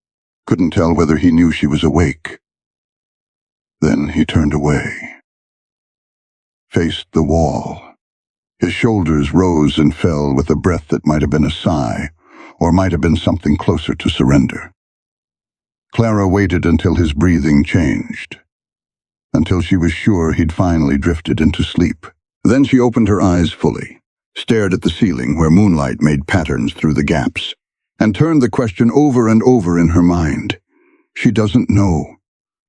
couldn't tell whether he knew she was awake. Then he turned away, faced the wall. His shoulders rose and fell with a breath that might have been a sigh, or might have been something closer to surrender. Clara waited until his breathing changed, until she was sure he'd finally drifted into sleep. Then she opened her eyes fully, stared at the ceiling where moonlight made patterns through the gaps, and turned the question over and over in her mind. She doesn't know.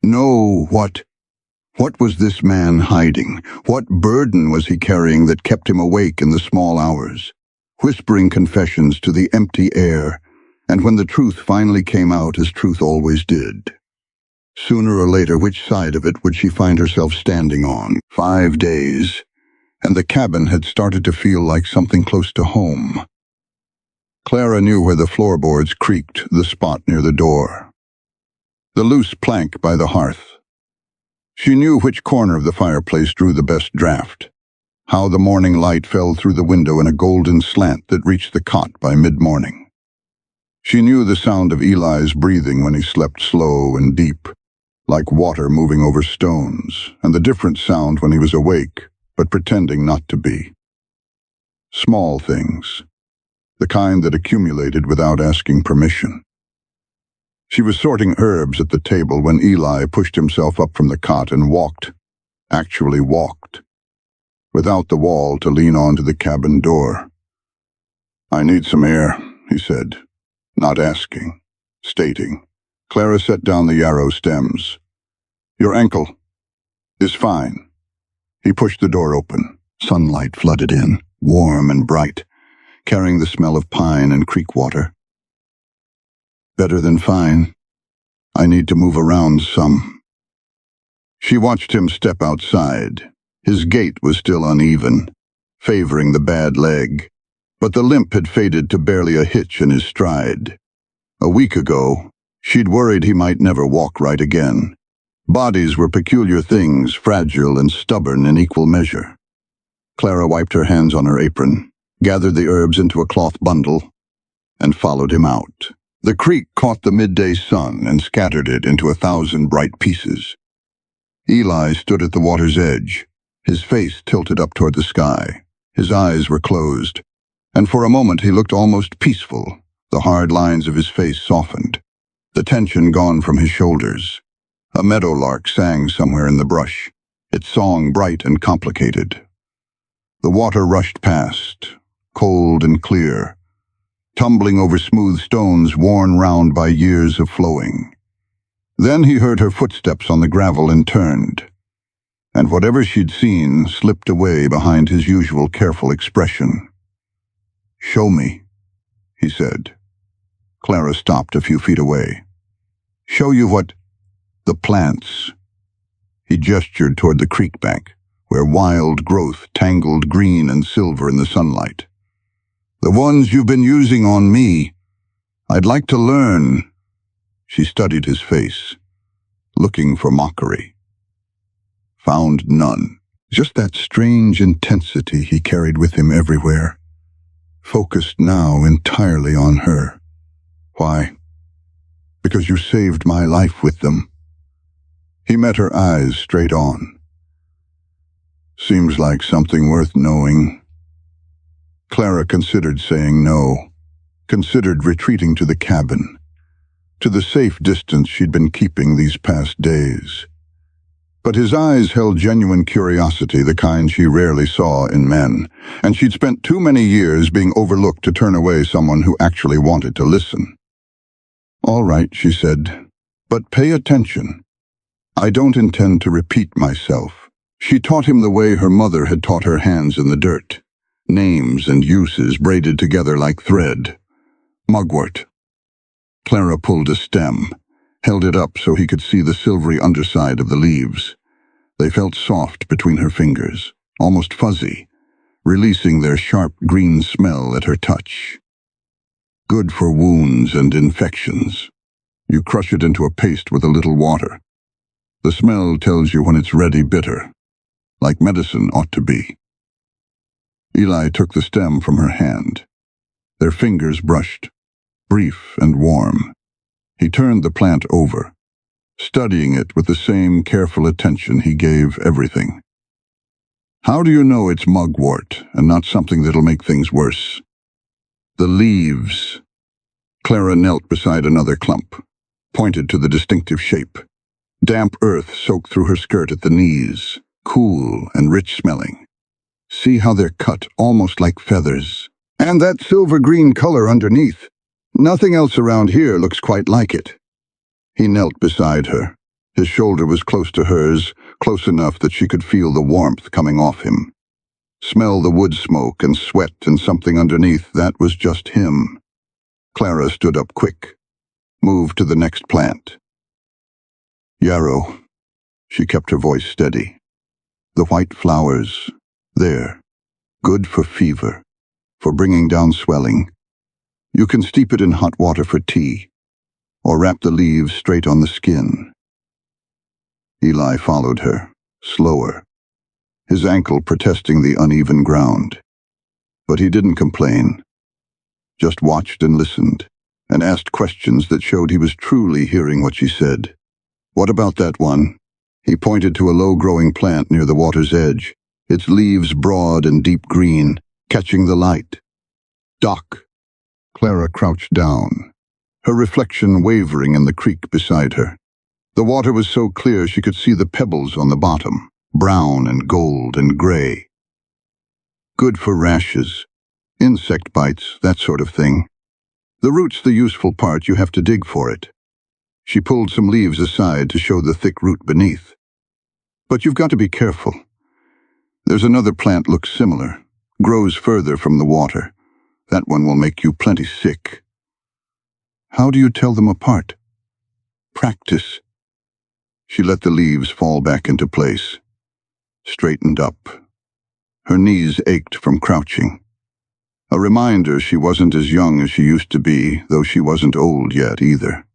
Know what? What was this man hiding? What burden was he carrying that kept him awake in the small hours, whispering confessions to the empty air, and when the truth finally came out, as truth always did? Sooner or later, which side of it would she find herself standing on? 5 days, and the cabin had started to feel like something close to home. Clara knew where the floorboards creaked, the spot near the door, the loose plank by the hearth. She knew which corner of the fireplace drew the best draft, how the morning light fell through the window in a golden slant that reached the cot by mid-morning. She knew the sound of Eli's breathing when he slept slow and deep, like water moving over stones, and the different sound when he was awake, but pretending not to be. Small things, the kind that accumulated without asking permission. She was sorting herbs at the table when Eli pushed himself up from the cot and actually walked, without the wall to lean on to the cabin door. "I need some air," he said, not asking, stating. Clara set down the yarrow stems. "Your ankle is fine." He pushed the door open. Sunlight flooded in, warm and bright, carrying the smell of pine and creek water. "Better than fine. I need to move around some." She watched him step outside. His gait was still uneven, favoring the bad leg, but the limp had faded to barely a hitch in his stride. A week ago, she'd worried he might never walk right again. Bodies were peculiar things, fragile and stubborn in equal measure. Clara wiped her hands on her apron, gathered the herbs into a cloth bundle, and followed him out. The creek caught the midday sun and scattered it into 1,000 bright pieces. Eli stood at the water's edge, his face tilted up toward the sky. His eyes were closed, and for a moment he looked almost peaceful. The hard lines of his face softened, the tension gone from his shoulders. A meadowlark sang somewhere in the brush, its song bright and complicated. The water rushed past, cold and clear, tumbling over smooth stones worn round by years of flowing. Then he heard her footsteps on the gravel and turned, and whatever she'd seen slipped away behind his usual careful expression. "Show me," he said. Clara stopped a few feet away. "Show you what? The plants." He gestured toward the creek bank, where wild growth tangled green and silver in the sunlight. "The ones you've been using on me. I'd like to learn." She studied his face, looking for mockery. Found none. Just that strange intensity he carried with him everywhere, focused now entirely on her. "Why?" "Because you saved my life with them." He met her eyes straight on. "Seems like something worth knowing." Clara considered saying no, considered retreating to the cabin, to the safe distance she'd been keeping these past days. But his eyes held genuine curiosity, the kind she rarely saw in men, and she'd spent too many years being overlooked to turn away someone who actually wanted to listen. "All right," she said, "but pay attention. I don't intend to repeat myself." She taught him the way her mother had taught her hands in the dirt, names and uses braided together like thread. Mugwort. Clara pulled a stem, held it up so he could see the silvery underside of the leaves. They felt soft between her fingers, almost fuzzy, releasing their sharp green smell at her touch. Good for wounds and infections. You crush it into a paste with a little water. The smell tells you when it's ready bitter, like medicine ought to be. Eli took the stem from her hand. Their fingers brushed, brief and warm. He turned the plant over, studying it with the same careful attention he gave everything. "How do you know it's mugwort and not something that'll make things worse?" "The leaves." Clara knelt beside another clump, pointed to the distinctive shape. Damp earth soaked through her skirt at the knees, cool and rich-smelling. "See how they're cut, almost like feathers. And that silver-green color underneath. Nothing else around here looks quite like it." He knelt beside her. His shoulder was close to hers, close enough that she could feel the warmth coming off him. Smell the wood smoke and sweat and something underneath. That was just him. Clara stood up quick, moved to the next plant. "Yarrow." She kept her voice steady. "The white flowers, there. Good for fever, for bringing down swelling. You can steep it in hot water for tea, or wrap the leaves straight on the skin." Eli followed her, slower, his ankle protesting the uneven ground. But he didn't complain, just watched and listened, and asked questions that showed he was truly hearing what she said. What about that one? He pointed to a low-growing plant near the water's edge, its leaves broad and deep green, catching the light. Doc. Clara crouched down, her reflection wavering in the creek beside her. The water was so clear she could see the pebbles on the bottom, brown and gold and gray. Good for rashes, insect bites, that sort of thing. The root's the useful part, you have to dig for it. She pulled some leaves aside to show the thick root beneath. But you've got to be careful. There's another plant looks similar, grows further from the water. That one will make you plenty sick. How do you tell them apart? Practice. She let the leaves fall back into place, straightened up. Her knees ached from crouching. A reminder she wasn't as young as she used to be, though she wasn't old yet either.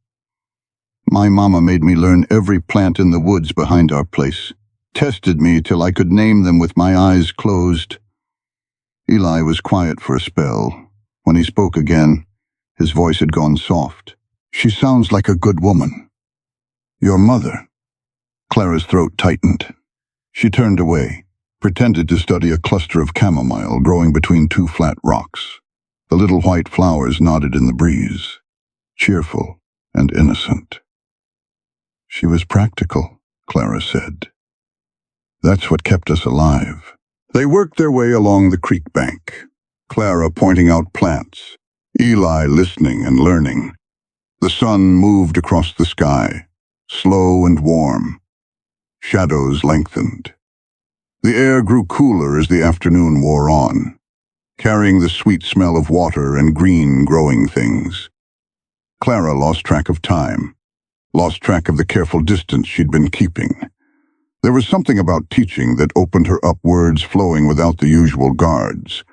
My mama made me learn every plant in the woods behind our place, tested me till I could name them with my eyes closed. Eli was quiet for a spell. When he spoke again, his voice had gone soft. She sounds like a good woman. Your mother. Clara's throat tightened. She turned away, pretended to study a cluster of chamomile growing between two flat rocks. The little white flowers nodded in the breeze, cheerful and innocent. She was practical, Clara said. That's what kept us alive. They worked their way along the creek bank, Clara pointing out plants, Eli listening and learning. The sun moved across the sky, slow and warm. Shadows lengthened. The air grew cooler as the afternoon wore on, carrying the sweet smell of water and green growing things. Clara lost track of time, lost track of the careful distance she'd been keeping. There was something about teaching that opened her up, words flowing without the usual guards,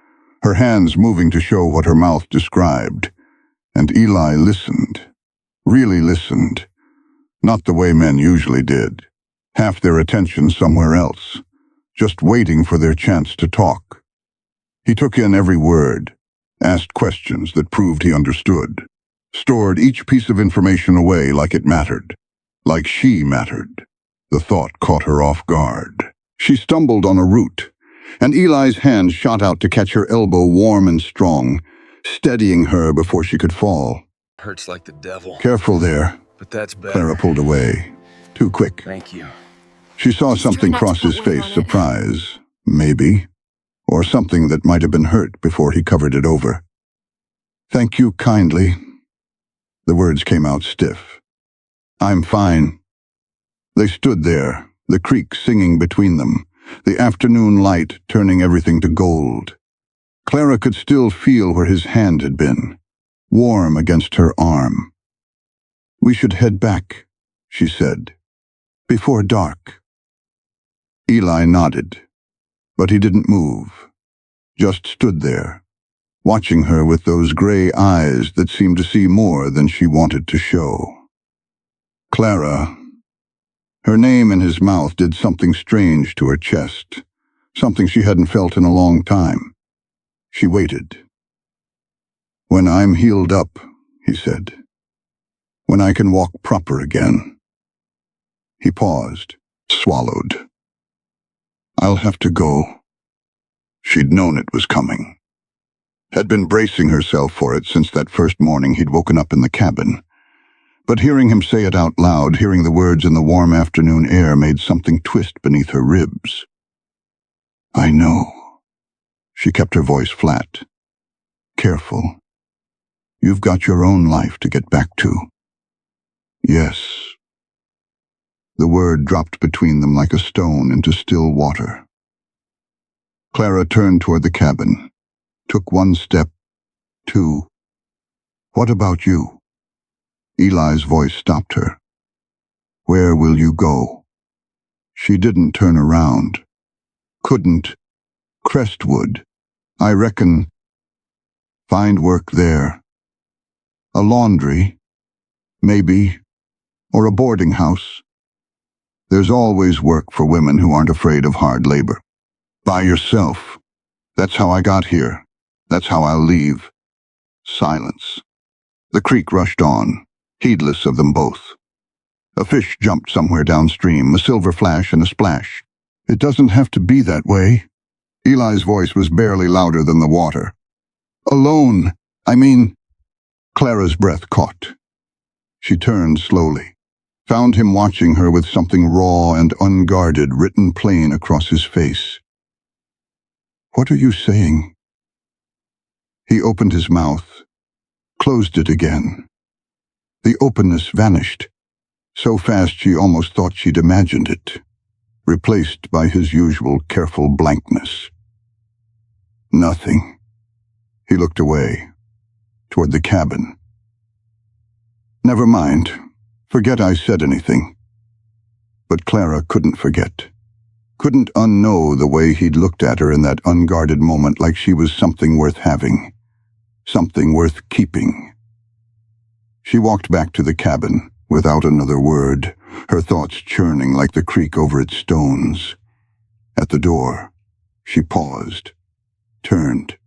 her hands moving to show what her mouth described. And Eli listened, really listened, not the way men usually did, half their attention somewhere else, just waiting for their chance to talk. He took in every word, asked questions that proved he understood, stored each piece of information away like it mattered, like she mattered. The thought caught her off guard. She stumbled on a root, and Eli's hand shot out to catch her elbow warm and strong, steadying her before she could fall. Hurts like the devil. Careful there. But that's better. Clara pulled away. Too quick. Thank you. She saw Just something try not cross to his put weight face, on it. surprise, maybe, or something that might have been hurt before he covered it over. Thank you kindly. The words came out stiff. I'm fine. They stood there, the creek singing between them, the afternoon light turning everything to gold. Clara could still feel where his hand had been, warm against her arm. We should head back, she said, before dark. Eli nodded, but he didn't move, just stood there, watching her with those gray eyes that seemed to see more than she wanted to show. Clara. Her name in his mouth did something strange to her chest, something she hadn't felt in a long time. She waited. When I'm healed up, he said. When I can walk proper again. He paused, swallowed. I'll have to go. She'd known it was coming. Had been bracing herself for it since that first morning he'd woken up in the cabin. But hearing him say it out loud, hearing the words in the warm afternoon air, made something twist beneath her ribs. I know. She kept her voice flat. Careful. You've got your own life to get back to. Yes. The word dropped between them like a stone into still water. Clara turned toward the cabin, took one step, two. What about you? Eli's voice stopped her. Where will you go? She didn't turn around. Couldn't. Crestwood. I reckon. Find work there. A laundry. Maybe. Or a boarding house. There's always work for women who aren't afraid of hard labor. By yourself. That's how I got here. That's how I'll leave. Silence. The creek rushed on, heedless of them both. A fish jumped somewhere downstream, a silver flash and a splash. "It doesn't have to be that way." Eli's voice was barely louder than the water. "Alone, I mean—" Clara's breath caught. She turned slowly, found him watching her with something raw and unguarded written plain across his face. "What are you saying?" He opened his mouth, closed it again. The openness vanished, so fast she almost thought she'd imagined it, replaced by his usual careful blankness. "Nothing." He looked away, toward the cabin. "Never mind. Forget I said anything." But Clara couldn't forget. Couldn't unknow the way he'd looked at her in that unguarded moment, like she was something worth having, something worth keeping. She walked back to the cabin without another word, her thoughts churning like the creek over its stones. At the door, she paused, turned.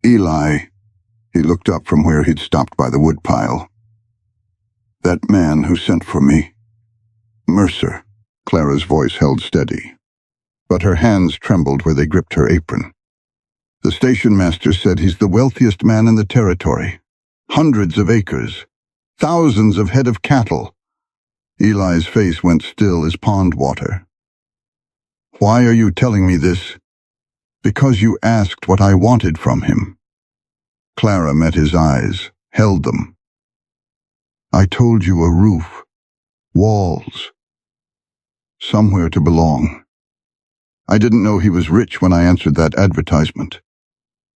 "Eli," he looked up from where he'd stopped by the woodpile. "That man who sent for me." "Mercer." Clara's voice held steady, but her hands trembled where they gripped her apron. "The station master said he's the wealthiest man in the territory. Hundreds of acres, thousands of head of cattle." Eli's face went still as pond water. "Why are you telling me this?" "Because you asked what I wanted from him." Clara met his eyes, held them. "I told you a roof, walls, somewhere to belong. I didn't know he was rich when I answered that advertisement.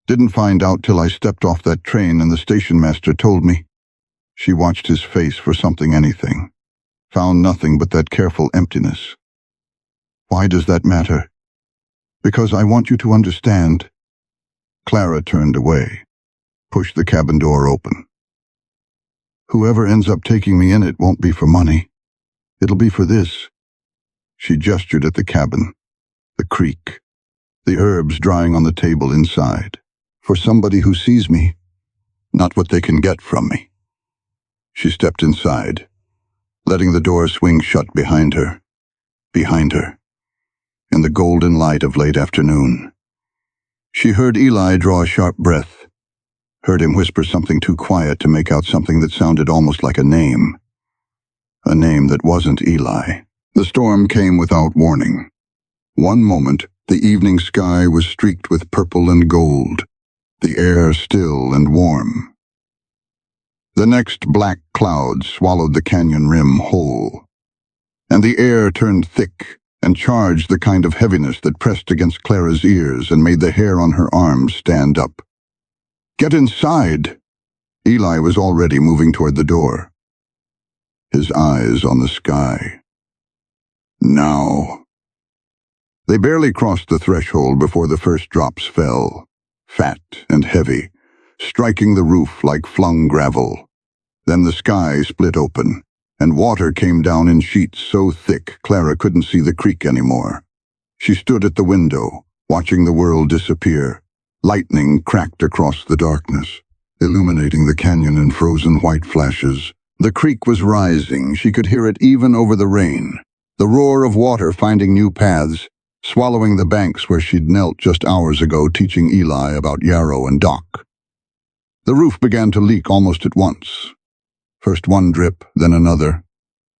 Didn't find out till I stepped off that train and the station master told me." She watched his face for something, anything. Found nothing but that careful emptiness. "Why does that matter?" "Because I want you to understand." Clara turned away, pushed the cabin door open. "Whoever ends up taking me in it won't be for money. It'll be for this." She gestured at the cabin, the creek, the herbs drying on the table inside. "For somebody who sees me, not what they can get from me." She stepped inside, letting the door swing shut behind her, in the golden light of late afternoon. She heard Eli draw a sharp breath, heard him whisper something too quiet to make out something that sounded almost like a name that wasn't Eli. The storm came without warning. One moment, the evening sky was streaked with purple and gold, the air still and warm. The next, black clouds swallowed the canyon rim whole, and the air turned thick and charged, the kind of heaviness that pressed against Clara's ears and made the hair on her arms stand up. "Get inside!" Eli was already moving toward the door, his eyes on the sky. "Now." They barely crossed the threshold before the first drops fell, fat and heavy, striking the roof like flung gravel. Then the sky split open, and water came down in sheets so thick Clara couldn't see the creek anymore. She stood at the window, watching the world disappear. Lightning cracked across the darkness, illuminating the canyon in frozen white flashes. The creek was rising. She could hear it even over the rain. The roar of water finding new paths, swallowing the banks where she'd knelt just hours ago teaching Eli about Yarrow and Doc. The roof began to leak almost at once. First one drip, then another,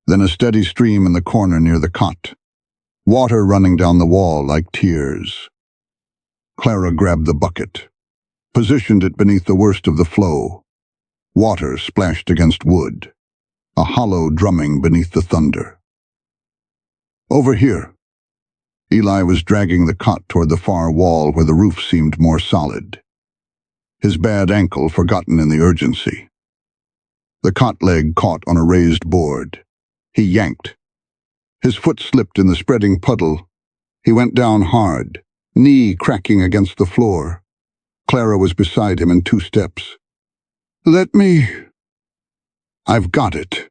then a steady stream in the corner near the cot. Water running down the wall like tears. Clara grabbed the bucket, positioned it beneath the worst of the flow. Water splashed against wood, a hollow drumming beneath the thunder. "Over here." Eli was dragging the cot toward the far wall where the roof seemed more solid, his bad ankle forgotten in the urgency. The cot leg caught on a raised board. He yanked. His foot slipped in the spreading puddle. He went down hard, knee cracking against the floor. Clara was beside him in 2 steps. "Let me—" "I've got it."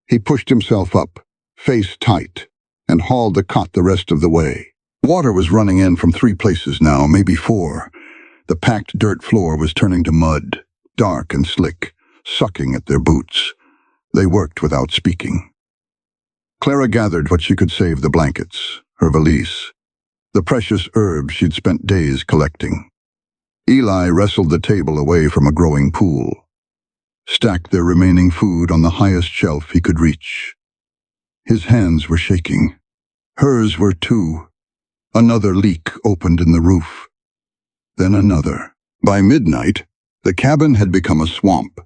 He pushed himself up, face tight, and hauled the cot the rest of the way. Water was running in from 3 places now, maybe 4. The packed dirt floor was turning to mud, dark and slick, sucking at their boots. They worked without speaking. Clara gathered what she could save: the blankets, her valise, the precious herbs she'd spent days collecting. Eli wrestled the table away from a growing pool, stacked their remaining food on the highest shelf he could reach. His hands were shaking. Hers were too. Another leak opened in the roof. Then another. By midnight, the cabin had become a swamp.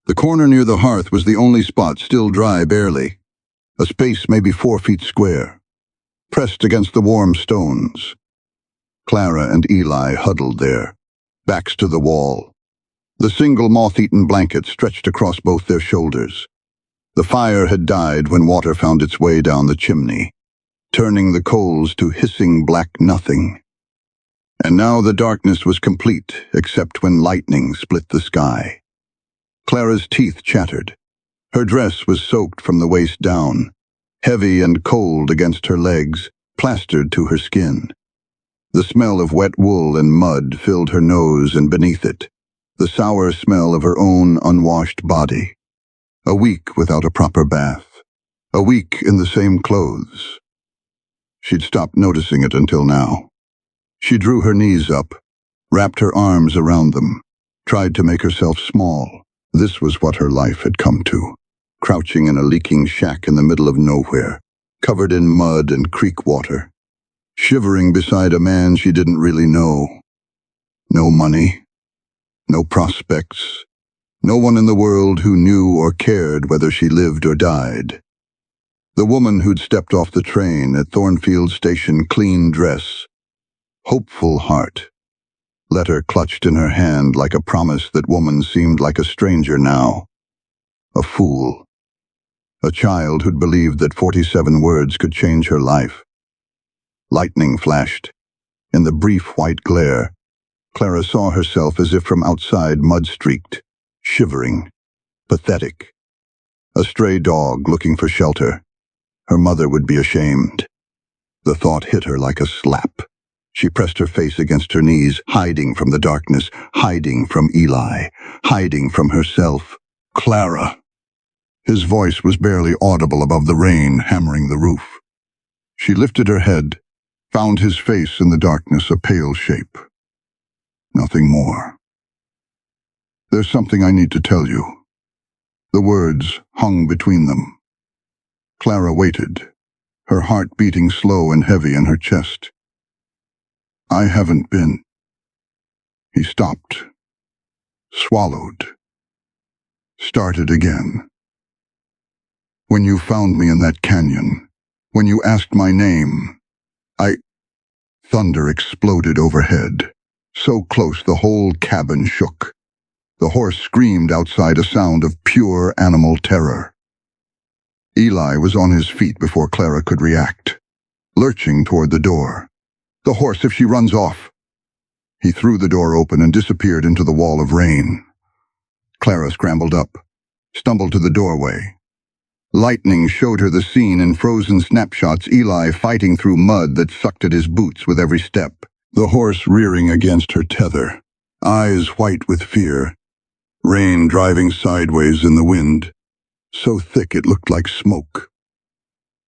The corner near the hearth was the only spot still dry barely, a space maybe 4 feet square, pressed against the warm stones. Clara and Eli huddled there, backs to the wall, the single moth-eaten blanket stretched across both their shoulders. The fire had died when water found its way down the chimney, turning the coals to hissing black nothing. And now the darkness was complete, except when lightning split the sky. Clara's teeth chattered. Her dress was soaked from the waist down, heavy and cold against her legs, plastered to her skin. The smell of wet wool and mud filled her nose, and beneath it, the sour smell of her own unwashed body. A week without a proper bath. A week in the same clothes. She'd stopped noticing it until now. She drew her knees up, wrapped her arms around them, tried to make herself small. This was what her life had come to, crouching in a leaking shack in the middle of nowhere, covered in mud and creek water, shivering beside a man she didn't really know. No money, no prospects, no one in the world who knew or cared whether she lived or died. The woman who'd stepped off the train at Thornfield Station, clean dress, hopeful heart, letter clutched in her hand like a promise. That woman seemed like a stranger now. A fool. A child who'd believed that 47 words could change her life. Lightning flashed. In the brief white glare, Clara saw herself as if from outside, mud-streaked, shivering, pathetic. A stray dog looking for shelter. Her mother would be ashamed. The thought hit her like a slap. She pressed her face against her knees, hiding from the darkness, hiding from Eli, hiding from herself. Clara. His voice was barely audible above the rain hammering the roof. She lifted her head, found his face in the darkness, a pale shape. Nothing more. There's something I need to tell you. The words hung between them. Clara waited, her heart beating slow and heavy in her chest. I haven't been. He stopped, swallowed, started again. When you found me in that canyon, when you asked my name, Thunder exploded overhead, so close the whole cabin shook. The horse screamed outside, a sound of pure animal terror. Eli was on his feet before Clara could react, lurching toward the door. The horse, if she runs off. He threw the door open and disappeared into the wall of rain. Clara scrambled up, stumbled to the doorway. Lightning showed her the scene in frozen snapshots, Eli fighting through mud that sucked at his boots with every step, the horse rearing against her tether, eyes white with fear, rain driving sideways in the wind, so thick it looked like smoke.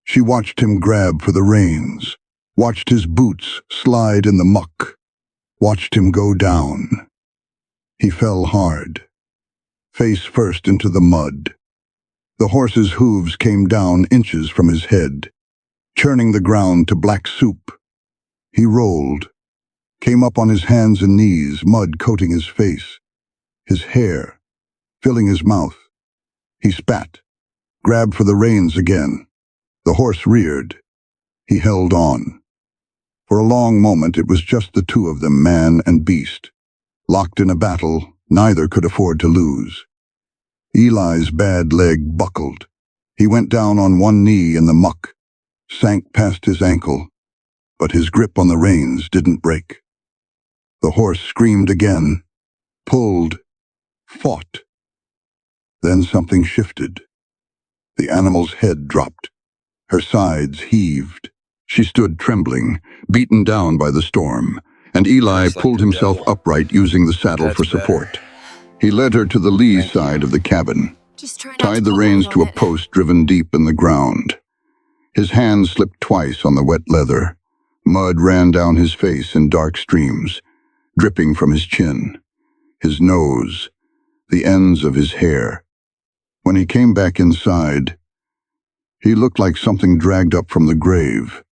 She watched him grab for the reins, watched his boots slide in the muck, watched him go down. He fell hard, face first into the mud. The horse's hooves came down inches from his head, churning the ground to black soup. He rolled, came up on his hands and knees, mud coating his face, his hair filling his mouth. He spat, grabbed for the reins again. The horse reared. He held on. For a long moment it was just the two of them, man and beast. Locked in a battle neither could afford to lose. Eli's bad leg buckled. He went down on one knee in the muck, sank past his ankle, but his grip on the reins didn't break. The horse screamed again, pulled, fought. Then something shifted. The animal's head dropped. Her sides heaved. She stood trembling, beaten down by the storm, and Eli Looks like pulled the himself devil. upright using the saddle That's for better. support. He led her to the lee Thank you. side of the cabin, Just try not to tied the put reins weight to on a it. post driven deep in the ground. His hand slipped twice on the wet leather. Mud ran down his face in dark streams, dripping from his chin, his nose, the ends of his hair. When he came back inside, he looked like something dragged up from the grave.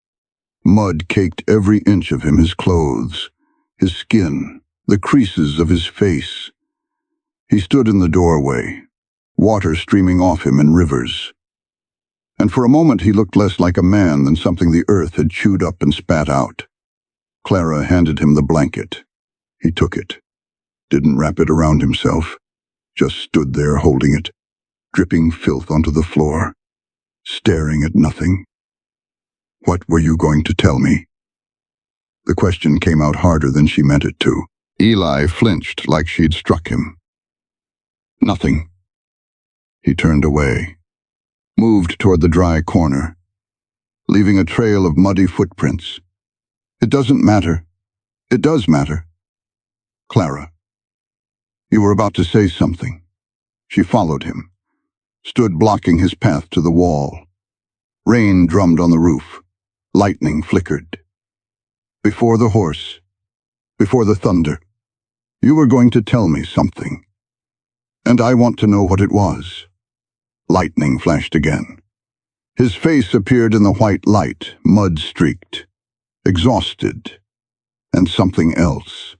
Mud caked every inch of him, his clothes, his skin, the creases of his face. He stood in the doorway, water streaming off him in rivers. And for a moment he looked less like a man than something the earth had chewed up and spat out. Clara handed him the blanket. He took it, didn't wrap it around himself, just stood there holding it, dripping filth onto the floor, staring at nothing. "What were you going to tell me?" The question came out harder than she meant it to. Eli flinched like she'd struck him. "Nothing." He turned away, moved toward the dry corner, leaving a trail of muddy footprints. "It doesn't matter. It does matter." "Clara, you were about to say something." She followed him, stood blocking his path to the wall. Rain drummed on the roof. Lightning flickered. "Before the horse, before the thunder, you were going to tell me something. And I want to know what it was." Lightning flashed again. His face appeared in the white light, mud-streaked, exhausted, and something else.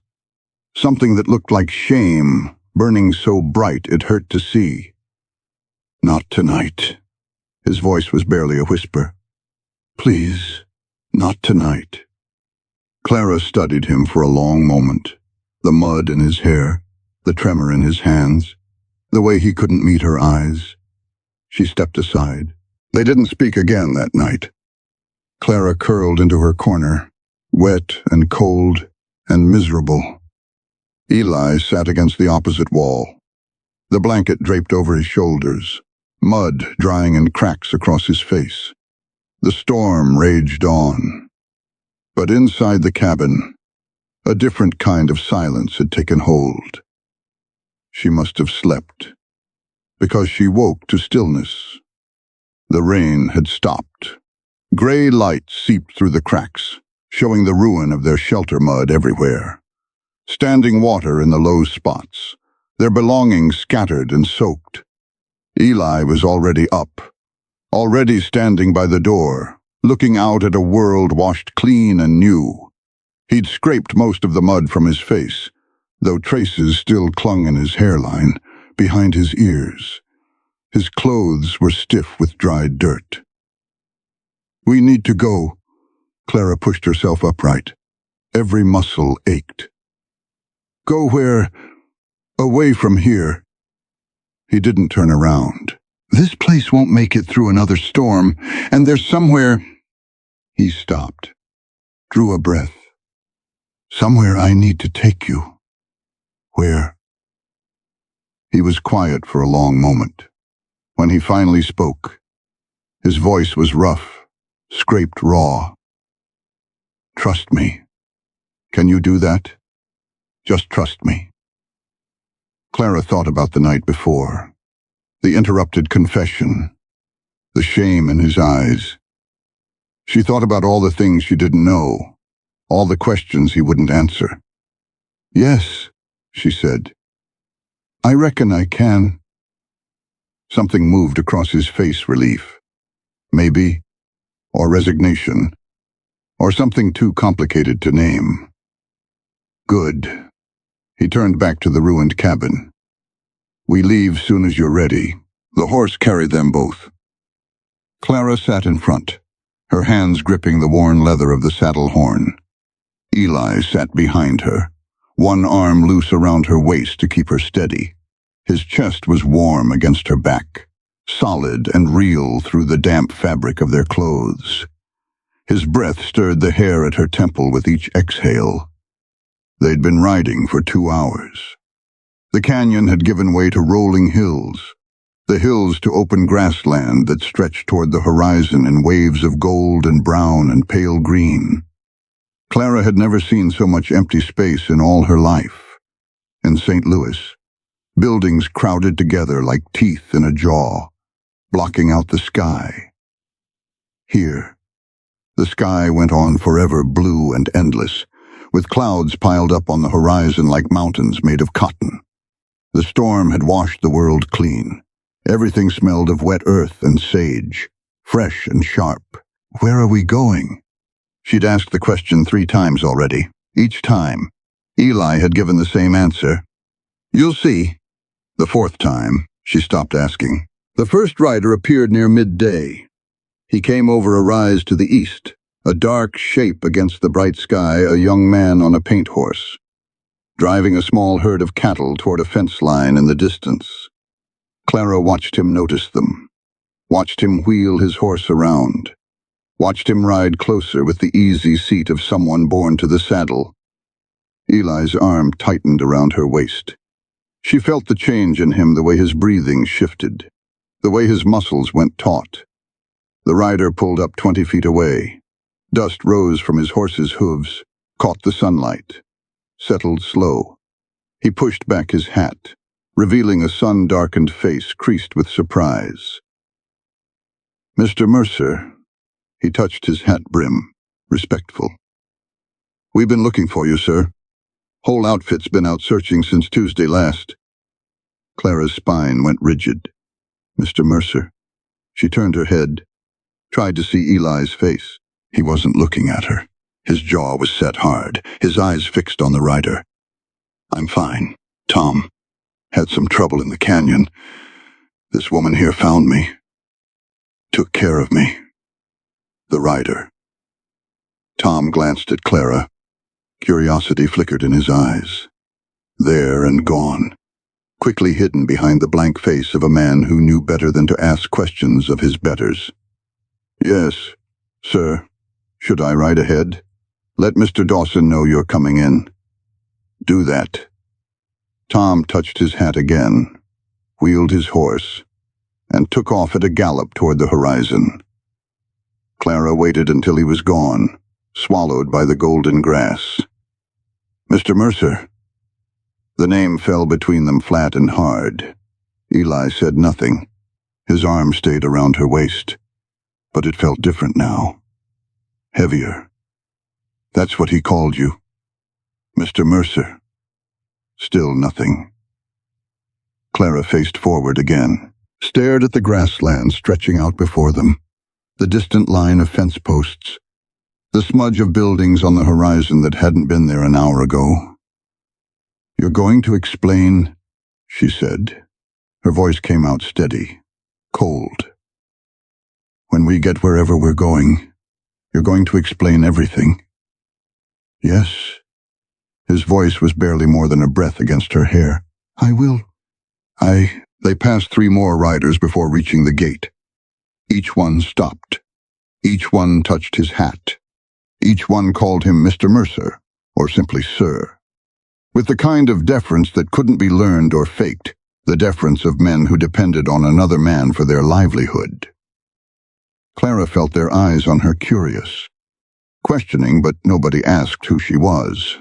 Something that looked like shame, burning so bright it hurt to see. "Not tonight." His voice was barely a whisper. "Please, not tonight." Clara studied him for a long moment, the mud in his hair, the tremor in his hands, the way he couldn't meet her eyes. She stepped aside. They didn't speak again that night. Clara curled into her corner, wet and cold and miserable. Eli sat against the opposite wall, the blanket draped over his shoulders, mud drying in cracks across his face. The storm raged on. But inside the cabin, a different kind of silence had taken hold. She must have slept, because she woke to stillness. The rain had stopped. Gray light seeped through the cracks, showing the ruin of their shelter mud everywhere. Standing water in the low spots, their belongings scattered and soaked. Eli was already up, already standing by the door, looking out at a world washed clean and new. He'd scraped most of the mud from his face, though traces still clung in his hairline, behind his ears. His clothes were stiff with dried dirt. "We need to go." Clara pushed herself upright. Every muscle ached. "Go where? Away from here." He didn't turn around. "This place won't make it through another storm, and there's somewhere—" He stopped, drew a breath. "Somewhere I need to take you." "Where?" He was quiet for a long moment. When he finally spoke, his voice was rough, scraped raw. "Trust me. Can you do that? Just trust me." Clara thought about the night before, the interrupted confession, the shame in his eyes. She thought about all the things she didn't know, all the questions he wouldn't answer. "Yes," she said. "I reckon I can." Something moved across his face, relief. Maybe, or resignation, or something too complicated to name. "Good." He turned back to the ruined cabin. "We leave soon as you're ready." The horse carried them both. Clara sat in front, her hands gripping the worn leather of the saddle horn. Eli sat behind her, one arm loose around her waist to keep her steady. His chest was warm against her back, solid and real through the damp fabric of their clothes. His breath stirred the hair at her temple with each exhale. They'd been riding for 2 hours. The canyon had given way to rolling hills, the hills to open grassland that stretched toward the horizon in waves of gold and brown and pale green. Clara had never seen so much empty space in all her life. In St. Louis, Buildings crowded together like teeth in a jaw, blocking out the sky. Here, the sky went on forever blue and endless, with clouds piled up on the horizon like mountains made of cotton. The storm had washed the world clean. Everything smelled of wet earth and sage, fresh and sharp. "Where are we going?" She'd asked the question 3 times already. Each time, Eli had given the same answer. "You'll see." The 4th time, she stopped asking. The first rider appeared near midday. He came over a rise to the east, a dark shape against the bright sky, a young man on a paint horse, driving a small herd of cattle toward a fence line in the distance. Clara watched him notice them, watched him wheel his horse around, watched him ride closer with the easy seat of someone born to the saddle. Eli's arm tightened around her waist. She felt the change in him, the way his breathing shifted, the way his muscles went taut. The rider pulled up 20 feet away. Dust rose from his horse's hooves, caught the sunlight, settled slow. He pushed back his hat, revealing a sun-darkened face creased with surprise. "Mr. Mercer," he touched his hat brim, respectful. "We've been looking for you, sir. Whole outfit's been out searching since Tuesday last." Clara's spine went rigid. "Mr. Mercer." She turned her head, tried to see Eli's face. He wasn't looking at her. His jaw was set hard, his eyes fixed on the rider. "I'm fine, Tom. Had some trouble in the canyon. This woman here found me. Took care of me." The rider. Tom glanced at Clara. Curiosity flickered in his eyes. There and gone, quickly hidden behind the blank face of a man who knew better than to ask questions of his betters. "Yes, sir. Should I ride ahead? Let Mr. Dawson know you're coming in." "Do that." Tom touched his hat again, wheeled his horse, and took off at a gallop toward the horizon. Clara waited until he was gone, swallowed by the golden grass. "Mr. Mercer." The name fell between them flat and hard. Eli said nothing. His arm stayed around her waist, but it felt different now. Heavier. "That's what he called you. Mr. Mercer." Still nothing. Clara faced forward again, stared at the grassland stretching out before them, the distant line of fence posts, the smudge of buildings on the horizon that hadn't been there an hour ago. "You're going to explain," she said. Her voice came out steady, cold. "When we get wherever we're going, you're going to explain everything." "Yes." His voice was barely more than a breath against her hair. "I will." They passed 3 more riders before reaching the gate. Each one stopped. Each one touched his hat. Each one called him Mr. Mercer, or simply Sir, with the kind of deference that couldn't be learned or faked, the deference of men who depended on another man for their livelihood. Clara felt their eyes on her, curious, questioning, but nobody asked who she was.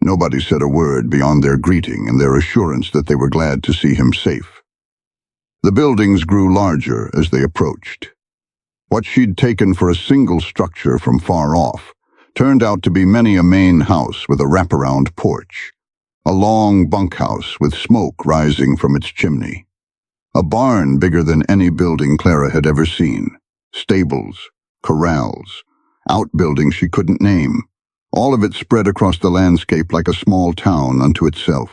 Nobody said a word beyond their greeting and their assurance that they were glad to see him safe. The buildings grew larger as they approached. What she'd taken for a single structure from far off turned out to be many a main house with a wraparound porch, a long bunkhouse with smoke rising from its chimney, a barn bigger than any building Clara had ever seen, stables, corrals, outbuildings she couldn't name, all of it spread across the landscape like a small town unto itself.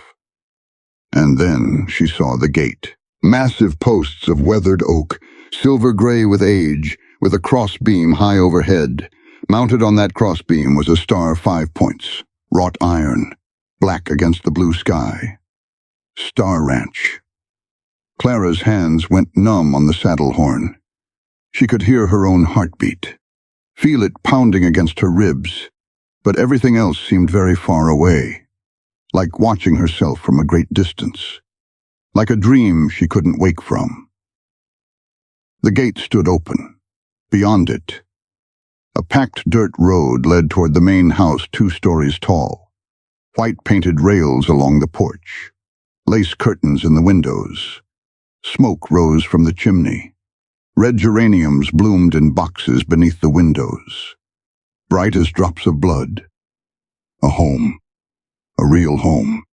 And then she saw the gate. Massive posts of weathered oak, silver-gray with age, with a crossbeam high overhead. Mounted on that crossbeam was a star 5 points, wrought iron, black against the blue sky. Star Ranch. Clara's hands went numb on the saddle horn. She could hear her own heartbeat, feel it pounding against her ribs, but everything else seemed very far away, like watching herself from a great distance, like a dream she couldn't wake from. The gate stood open. Beyond it, a packed dirt road led toward the main house 2 stories tall, white painted rails along the porch, lace curtains in the windows. Smoke rose from the chimney. Red geraniums bloomed in boxes beneath the windows. Bright as drops of blood. A home. A real home.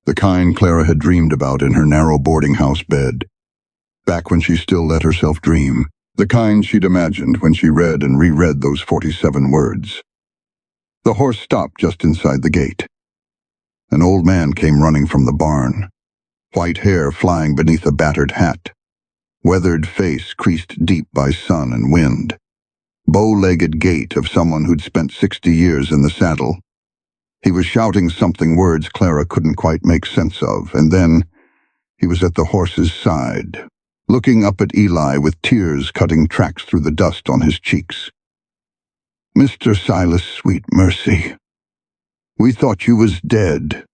The kind Clara had dreamed about in her narrow boarding house bed. Back when she still let herself dream. The kind she'd imagined when she read and reread those 47 words. The horse stopped just inside the gate. An old man came running from the barn, white hair flying beneath a battered hat, weathered face creased deep by sun and wind, bow-legged gait of someone who'd spent 60 years in the saddle. He was shouting something words Clara couldn't quite make sense of, and then he was at the horse's side, looking up at Eli with tears cutting tracks through the dust on his cheeks. "Mr. Silas, sweet mercy. We thought you was dead.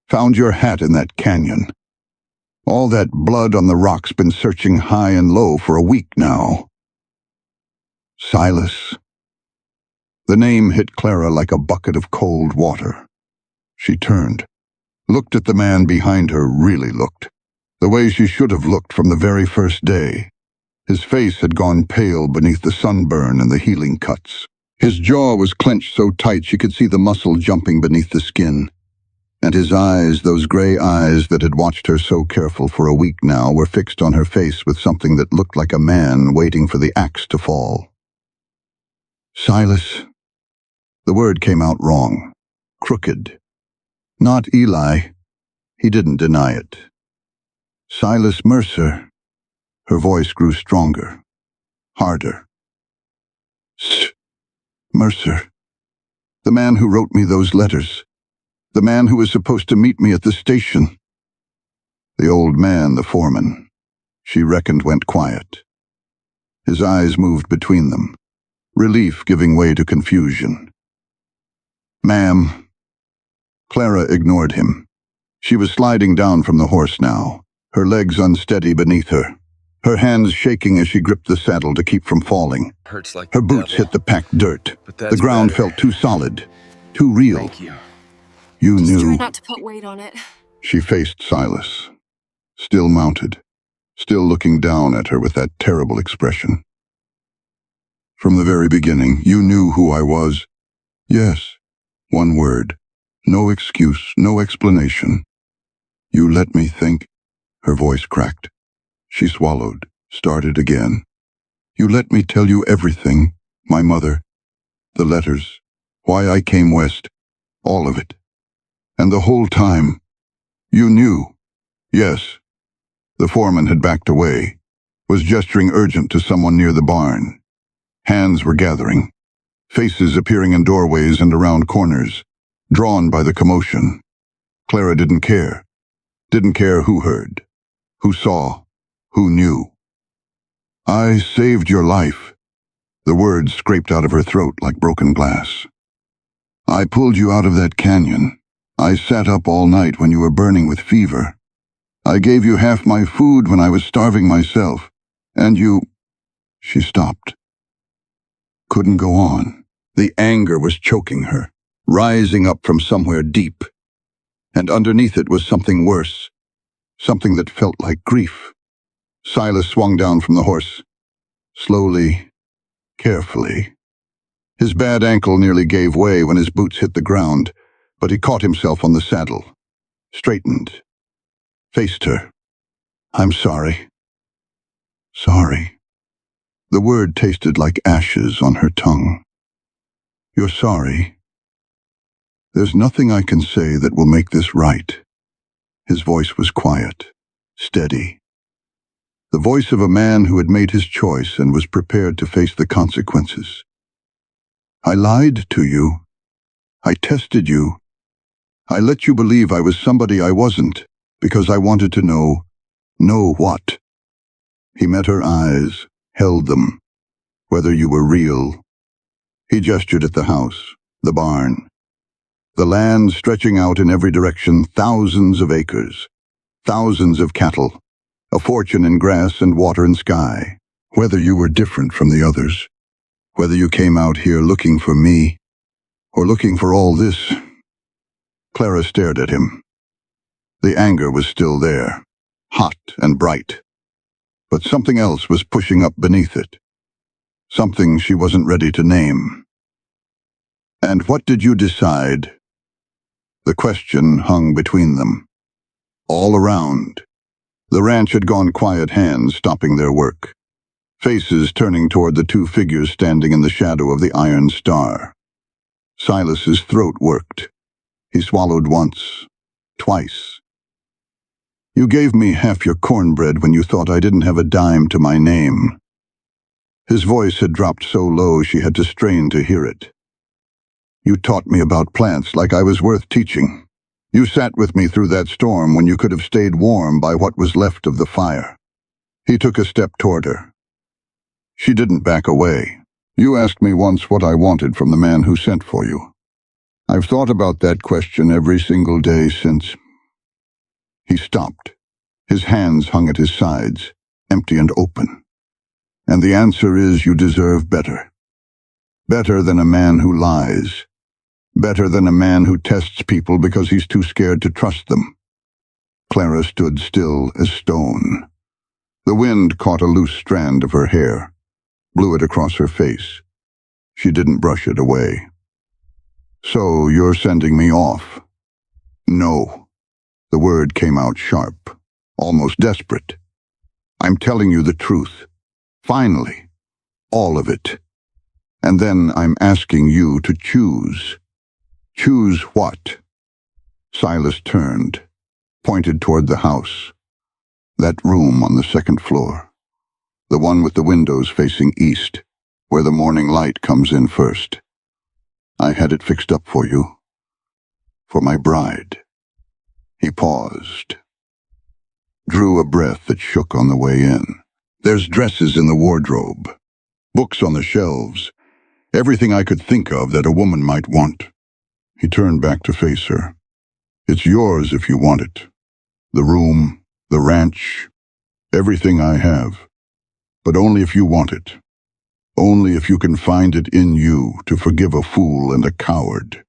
Found your hat in that canyon. All that blood on the rock's been searching high and low for a week now." Silas. The name hit Clara like a bucket of cold water. She turned, looked at the man behind her, really looked, the way she should have looked from the very first day. His face had gone pale beneath the sunburn and the healing cuts. His jaw was clenched so tight she could see the muscle jumping beneath the skin. And his eyes, those gray eyes that had watched her so careful for a week now, were fixed on her face with something that looked like a man waiting for the axe to fall. Silas. The word came out wrong. Crooked. Not Eli. He didn't deny it. Silas Mercer. Her voice grew stronger. Harder. Mercer. The man who wrote me those letters. The man who was supposed to meet me at the station. The old man, the foreman, she reckoned went quiet. His eyes moved between them, relief giving way to confusion. "Ma'am." Clara ignored him. She was sliding down from the horse now, her legs unsteady beneath her, her hands shaking as she gripped the saddle to keep from falling. Hurts like Her the boots devil, hit the packed dirt. but that's The ground better. felt too solid, too real. Thank you. You Just try knew. not to put weight on it. She faced Silas, still mounted, still looking down at her with that terrible expression. "From the very beginning, you knew who I was." "Yes." One word. No excuse, no explanation. "You let me think." Her voice cracked. She swallowed, started again. "You let me tell you everything. My mother. The letters. Why I came west. All of it. And the whole time, you knew." "Yes." The foreman had backed away, was gesturing urgent to someone near the barn. Hands were gathering, faces appearing in doorways and around corners, drawn by the commotion. Clara didn't care. Didn't care who heard, who saw, who knew. "I saved your life." The words scraped out of her throat like broken glass. "I pulled you out of that canyon. I sat up all night when you were burning with fever. I gave you half my food when I was starving myself. And you—" She stopped. Couldn't go on. The anger was choking her, rising up from somewhere deep. And underneath it was something worse, something that felt like grief. Silas swung down from the horse. Slowly, carefully. His bad ankle nearly gave way when his boots hit the ground, but he caught himself on the saddle, straightened, faced her. "I'm sorry." Sorry. The word tasted like ashes on her tongue. "You're sorry? There's nothing I can say that will make this right." His voice was quiet, steady. The voice of a man who had made his choice and was prepared to face the consequences. "I lied to you. I tested you. I let you believe I was somebody I wasn't, because I wanted to know what?" He met her eyes, held them. "Whether you were real." He gestured at the house, the barn. The land stretching out in every direction, thousands of acres, thousands of cattle, a fortune in grass and water and sky. "Whether you were different from the others, whether you came out here looking for me, or looking for all this." Clara stared at him. The anger was still there, hot and bright. But something else was pushing up beneath it. Something she wasn't ready to name. "And what did you decide?" The question hung between them. All around, the ranch had gone quiet, hands stopping their work, faces turning toward the two figures standing in the shadow of the iron star. Silas's throat worked. He swallowed once, twice. "You gave me half your cornbread when you thought I didn't have a dime to my name." His voice had dropped so low she had to strain to hear it. "You taught me about plants like I was worth teaching. You sat with me through that storm when you could have stayed warm by what was left of the fire." He took a step toward her. She didn't back away. "You asked me once what I wanted from the man who sent for you. I've thought about that question every single day since." He stopped. His hands hung at his sides, empty and open. "And the answer is you deserve better. Better than a man who lies. Better than a man who tests people because he's too scared to trust them." Clara stood still as stone. The wind caught a loose strand of her hair, blew it across her face. She didn't brush it away. "So you're sending me off?" "No." The word came out sharp, almost desperate. "I'm telling you the truth. Finally. All of it. And then I'm asking you to choose." "Choose what?" Silas turned, pointed toward the house. That room on the second floor. The one with the windows facing east, where the morning light comes in first. "I had it fixed up for you. For my bride." He paused, drew a breath that shook on the way in. "There's dresses in the wardrobe, books on the shelves, everything I could think of that a woman might want." He turned back to face her. "It's yours if you want it. The room, the ranch, everything I have. But only if you want it. Only if you can find it in you to forgive a fool and a coward."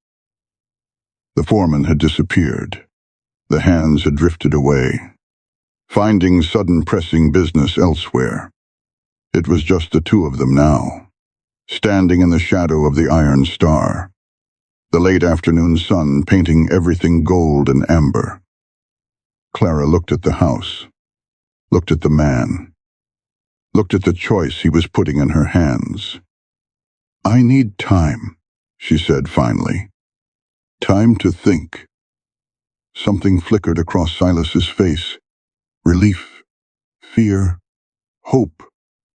The foreman had disappeared. The hands had drifted away, finding sudden pressing business elsewhere. It was just the two of them now, standing in the shadow of the iron star, the late afternoon sun painting everything gold and amber. Clara looked at the house, looked at the man, looked at the choice he was putting in her hands. "I need time," she said finally. "Time to think." Something flickered across Silas's face. Relief, fear, hope,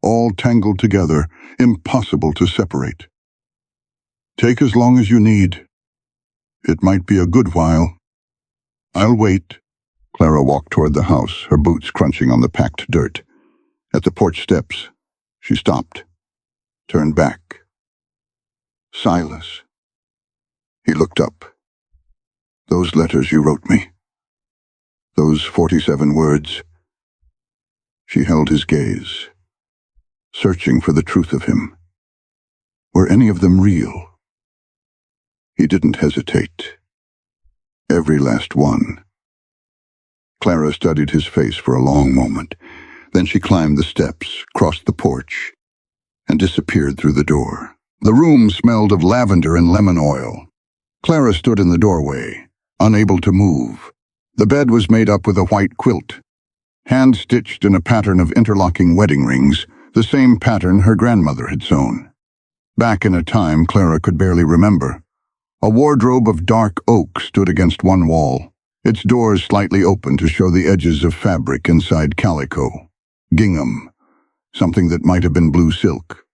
all tangled together, impossible to separate. "Take as long as you need. It might be a good while." "I'll wait." Clara walked toward the house, her boots crunching on the packed dirt. At the porch steps, she stopped, turned back. "Silas." He looked up. "Those letters you wrote me. Those 47 words." She held his gaze, searching for the truth of him. Were any of them real? He didn't hesitate. Every last one. Clara studied his face for a long moment. Then she climbed the steps, crossed the porch, and disappeared through the door. The room smelled of lavender and lemon oil. Clara stood in the doorway, unable to move. The bed was made up with a white quilt, hand-stitched in a pattern of interlocking wedding rings, the same pattern her grandmother had sewn. Back in a time Clara could barely remember. A wardrobe of dark oak stood against one wall, its doors slightly open to show the edges of fabric inside calico, gingham, something that might have been blue silk.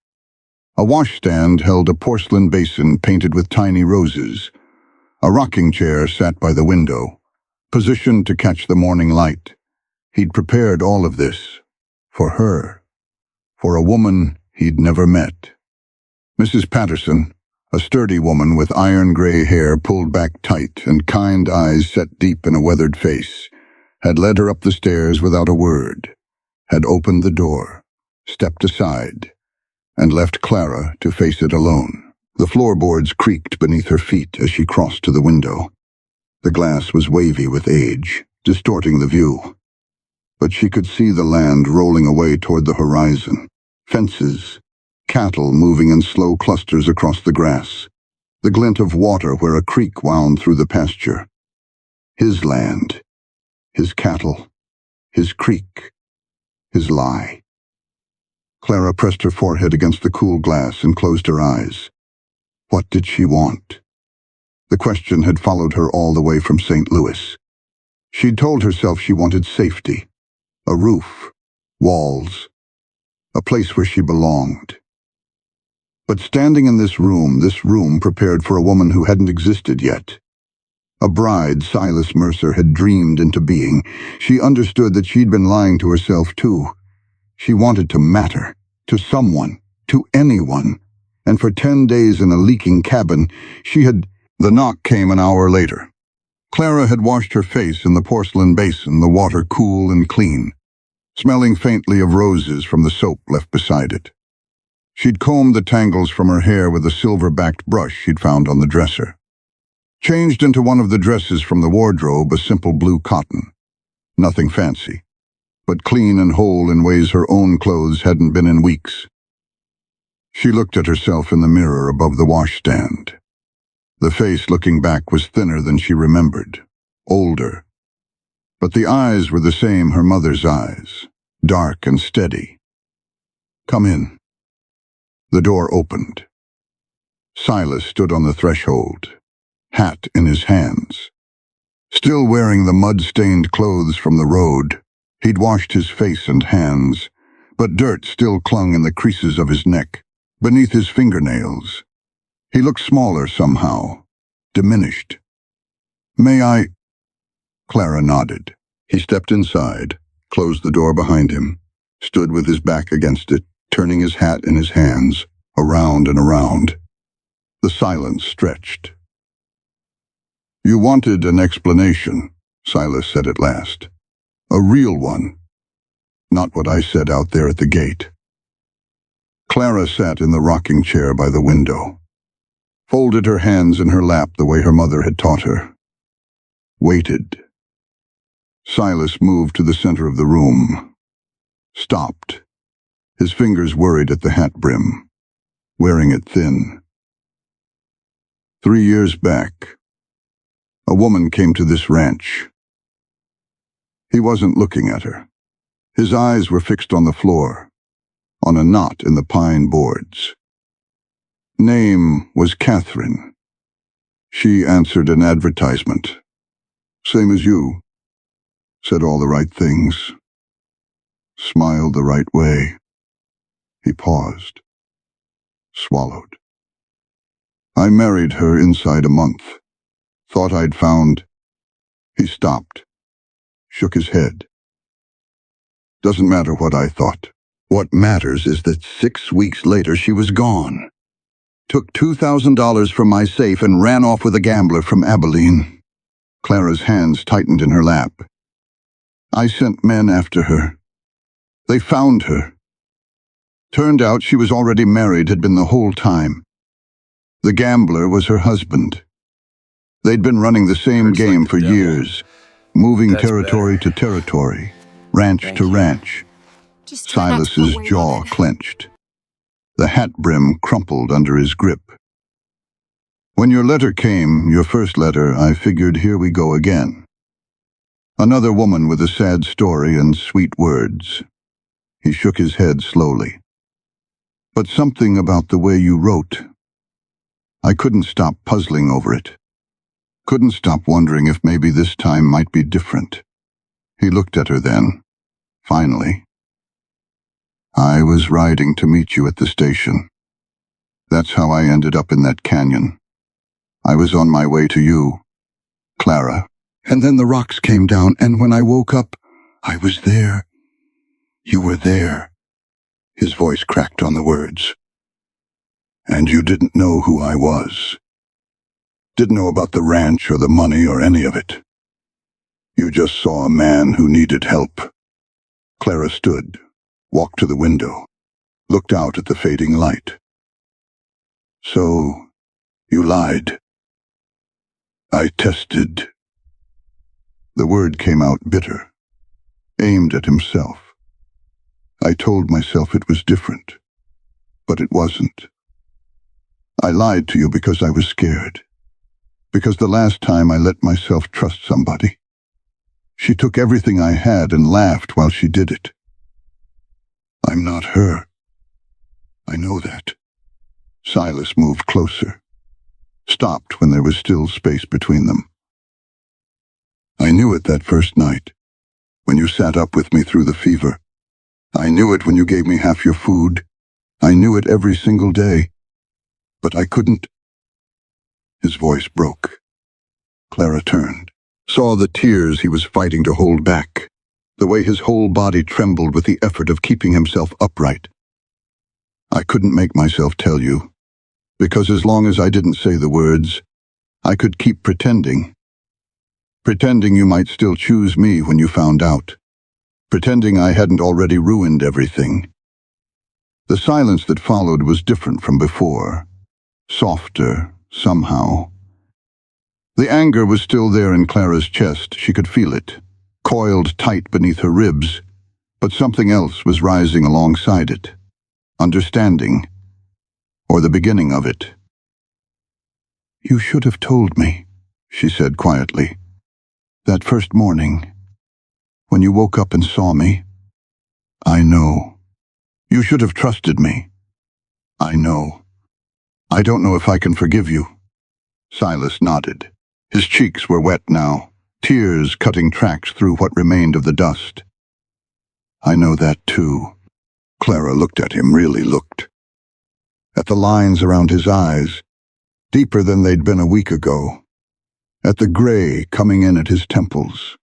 A washstand held a porcelain basin painted with tiny roses. A rocking chair sat by the window, positioned to catch the morning light. He'd prepared all of this for her, for a woman he'd never met. Mrs. Patterson, a sturdy woman with iron-gray hair pulled back tight and kind eyes set deep in a weathered face, had led her up the stairs without a word, had opened the door, stepped aside, and left Clara to face it alone. The floorboards creaked beneath her feet as she crossed to the window. The glass was wavy with age, distorting the view. But she could see the land rolling away toward the horizon, fences, cattle moving in slow clusters across the grass, the glint of water where a creek wound through the pasture. His land, his cattle, his creek, his lie. Clara pressed her forehead against the cool glass and closed her eyes. What did she want? The question had followed her all the way from St. Louis. She'd told herself she wanted safety, a roof, walls, a place where she belonged. But standing in this room prepared for a woman who hadn't existed yet. A bride Silas Mercer had dreamed into being. She understood that she'd been lying to herself too. She wanted to matter, to someone, to anyone. And for 10 days in a leaking cabin, she had... The knock came an hour later. Clara had washed her face in the porcelain basin, the water cool and clean, smelling faintly of roses from the soap left beside it. She'd combed the tangles from her hair with a silver-backed brush she'd found on the dresser. Changed into one of the dresses from the wardrobe, a simple blue cotton. Nothing fancy, but clean and whole in ways her own clothes hadn't been in weeks. She looked at herself in the mirror above the washstand. The face looking back was thinner than she remembered, older. But the eyes were the same her mother's eyes, dark and steady. "Come in." The door opened. Silas stood on the threshold, hat in his hands. Still wearing the mud-stained clothes from the road, he'd washed his face and hands, but dirt still clung in the creases of his neck, beneath his fingernails. He looked smaller somehow, diminished. "May I?" Clara nodded. He stepped inside, closed the door behind him, stood with his back against it, turning his hat in his hands, around and around. The silence stretched. "You wanted an explanation," Silas said at last. "A real one. Not what I said out there at the gate." Clara sat in the rocking chair by the window, folded her hands in her lap the way her mother had taught her. Waited. Silas moved to the center of the room. Stopped. His fingers worried at the hat brim, wearing it thin. 3 years back, a woman came to this ranch. He wasn't looking at her. His eyes were fixed on the floor, on a knot in the pine boards. Name was Catherine. She answered an advertisement. Same as you. Said all the right things. Smiled the right way. He paused. Swallowed. I married her inside a month. Thought I'd found... He stopped. Shook his head. Doesn't matter what I thought. What matters is that 6 weeks later she was gone. Took $2,000 from my safe and ran off with a gambler from Abilene. Clara's hands tightened in her lap. I sent men after her. They found her. Turned out she was already married, had been the whole time. The gambler was her husband. They'd been running the same game for years, moving territory to territory, ranch to ranch. Silas's jaw clenched. The hat brim crumpled under his grip. When your letter came, your first letter, I figured, here we go again. Another woman with a sad story and sweet words. He shook his head slowly. But something about the way you wrote. I couldn't stop puzzling over it. Couldn't stop wondering if maybe this time might be different. He looked at her then, finally. I was riding to meet you at the station. That's how I ended up in that canyon. I was on my way to you, Clara. And then the rocks came down, and when I woke up, I was there. You were there. His voice cracked on the words. And you didn't know who I was. Didn't know about the ranch or the money or any of it. You just saw a man who needed help. Clara stood, walked to the window, looked out at the fading light. So, you lied. I tested The word came out bitter, aimed at himself. I told myself it was different, but it wasn't. I lied to you because I was scared. Because the last time I let myself trust somebody, she took everything I had and laughed while she did it. I'm not her. I know that. Silas moved closer, stopped when there was still space between them. I knew it that first night, when you sat up with me through the fever. I knew it when you gave me half your food. I knew it every single day. But I couldn't. His voice broke. Clara turned, saw the tears he was fighting to hold back, the way his whole body trembled with the effort of keeping himself upright. I couldn't make myself tell you, because as long as I didn't say the words, I could keep pretending. Pretending you might still choose me when you found out. Pretending I hadn't already ruined everything. The silence that followed was different from before. Softer, somehow. The anger was still there in Clara's chest. She could feel it, coiled tight beneath her ribs, but something else was rising alongside it. Understanding, or the beginning of it. You should have told me, she said quietly. That first morning, when you woke up and saw me. I know. You should have trusted me. I know. I don't know if I can forgive you. Silas nodded. His cheeks were wet now, tears cutting tracks through what remained of the dust. I know that too. Clara looked at him, really looked. At the lines around his eyes, deeper than they'd been a week ago. At the gray coming in at his temples.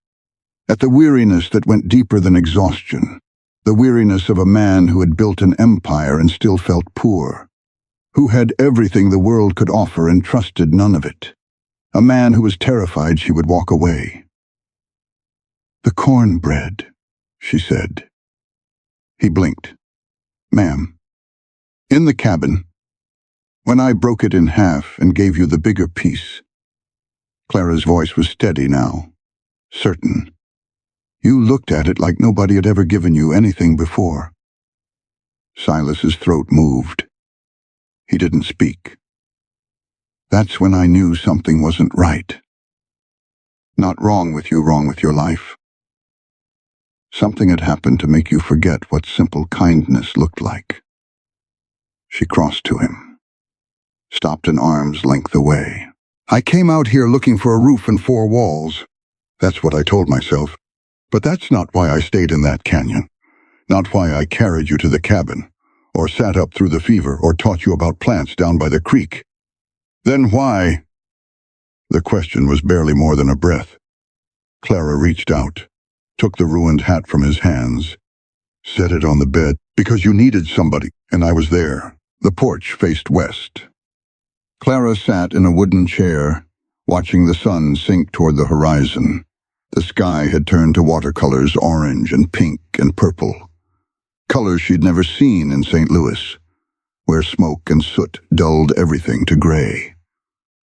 At the weariness that went deeper than exhaustion. The weariness of a man who had built an empire and still felt poor. Who had everything the world could offer and trusted none of it. A man who was terrified she would walk away. The cornbread, she said. He blinked. Ma'am, in the cabin, when I broke it in half and gave you the bigger piece. Clara's voice was steady now, certain. You looked at it like nobody had ever given you anything before. Silas's throat moved. He didn't speak. That's when I knew something wasn't right. Not wrong with you, wrong with your life. Something had happened to make you forget what simple kindness looked like. She crossed to him, stopped an arm's length away. I came out here looking for a roof and 4 walls. That's what I told myself. But that's not why I stayed in that canyon. Not why I carried you to the cabin, or sat up through the fever, or taught you about plants down by the creek. Then why? The question was barely more than a breath. Clara reached out, took the ruined hat from his hands, set it on the bed, because you needed somebody, and I was there. The porch faced west. Clara sat in a wooden chair, watching the sun sink toward the horizon. The sky had turned to watercolors, orange and pink and purple. Colors she'd never seen in St. Louis, where smoke and soot dulled everything to gray.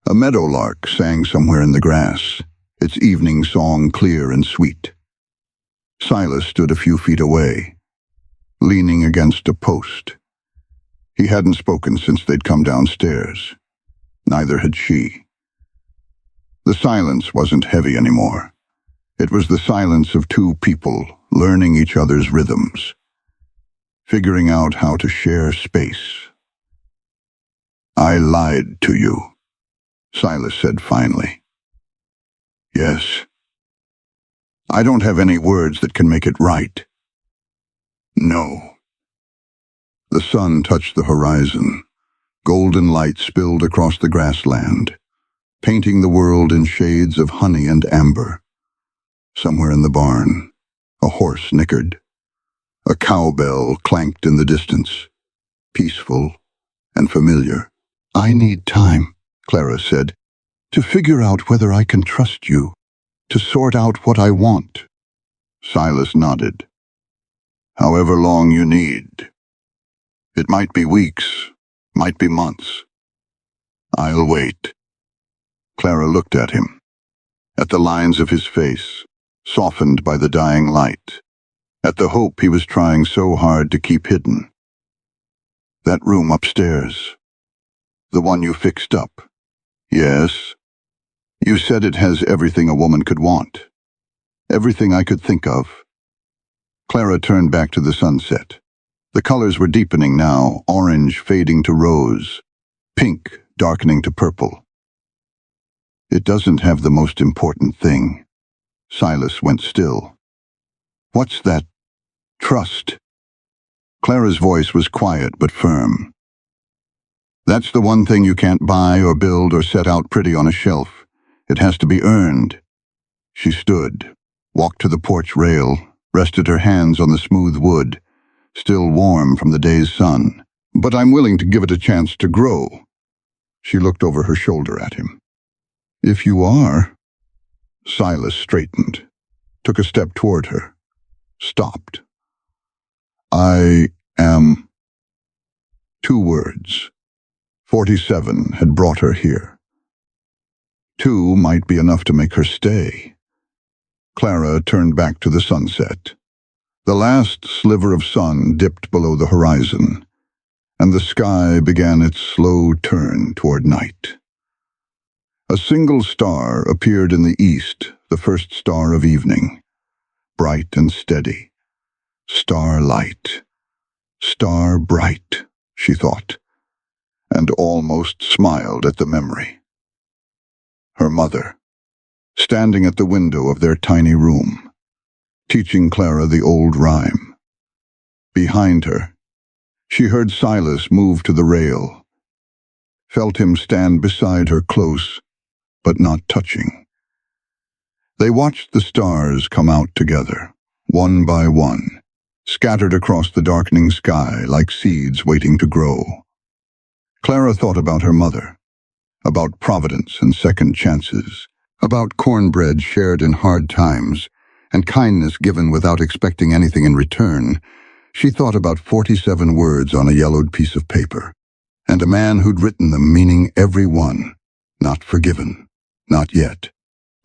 A meadowlark sang somewhere in the grass, its evening song clear and sweet. Silas stood a few feet away, leaning against a post. He hadn't spoken since they'd come downstairs. Neither had she. The silence wasn't heavy anymore. It was the silence of 2 people learning each other's rhythms, figuring out how to share space. I lied to you, Silas said finally. Yes. I don't have any words that can make it right. No. The sun touched the horizon. Golden light spilled across the grassland, painting the world in shades of honey and amber. Somewhere in the barn, a horse nickered. A cowbell clanked in the distance, peaceful and familiar. I need time, Clara said, to figure out whether I can trust you, to sort out what I want. Silas nodded. However long you need. It might be weeks, might be months. I'll wait. Clara looked at him. at the lines of his face, softened by the dying light, at the hope he was trying so hard to keep hidden. That room upstairs, the one you fixed up. Yes, you said it has everything a woman could want. Everything I could think of. Clara turned back to the sunset. The colors were deepening now, orange fading to rose, pink darkening to purple. It doesn't have the most important thing. Silas went still. What's that? Trust. Clara's voice was quiet but firm. That's the one thing you can't buy or build or set out pretty on a shelf. It has to be earned. She stood, walked to the porch rail, rested her hands on the smooth wood, still warm from the day's sun. But I'm willing to give it a chance to grow. She looked over her shoulder at him. If you are. Silas straightened, took a step toward her, stopped. I am. 2 words. 47 had brought her here. 2 might be enough to make her stay. Clara turned back to the sunset. The last sliver of sun dipped below the horizon, and the sky began its slow turn toward night. A single star appeared in the east, the first star of evening, bright and steady. Starlight. Star bright, she thought, and almost smiled at the memory. Her mother, standing at the window of their tiny room, teaching Clara the old rhyme. Behind her, she heard Silas move to the rail, felt him stand beside her close, but not touching. They watched the stars come out together, one by one, scattered across the darkening sky like seeds waiting to grow. Clara thought about her mother, about providence and second chances, about cornbread shared in hard times, and kindness given without expecting anything in return. She thought about 47 words on a yellowed piece of paper, and a man who'd written them meaning every one. Not forgiven, not yet.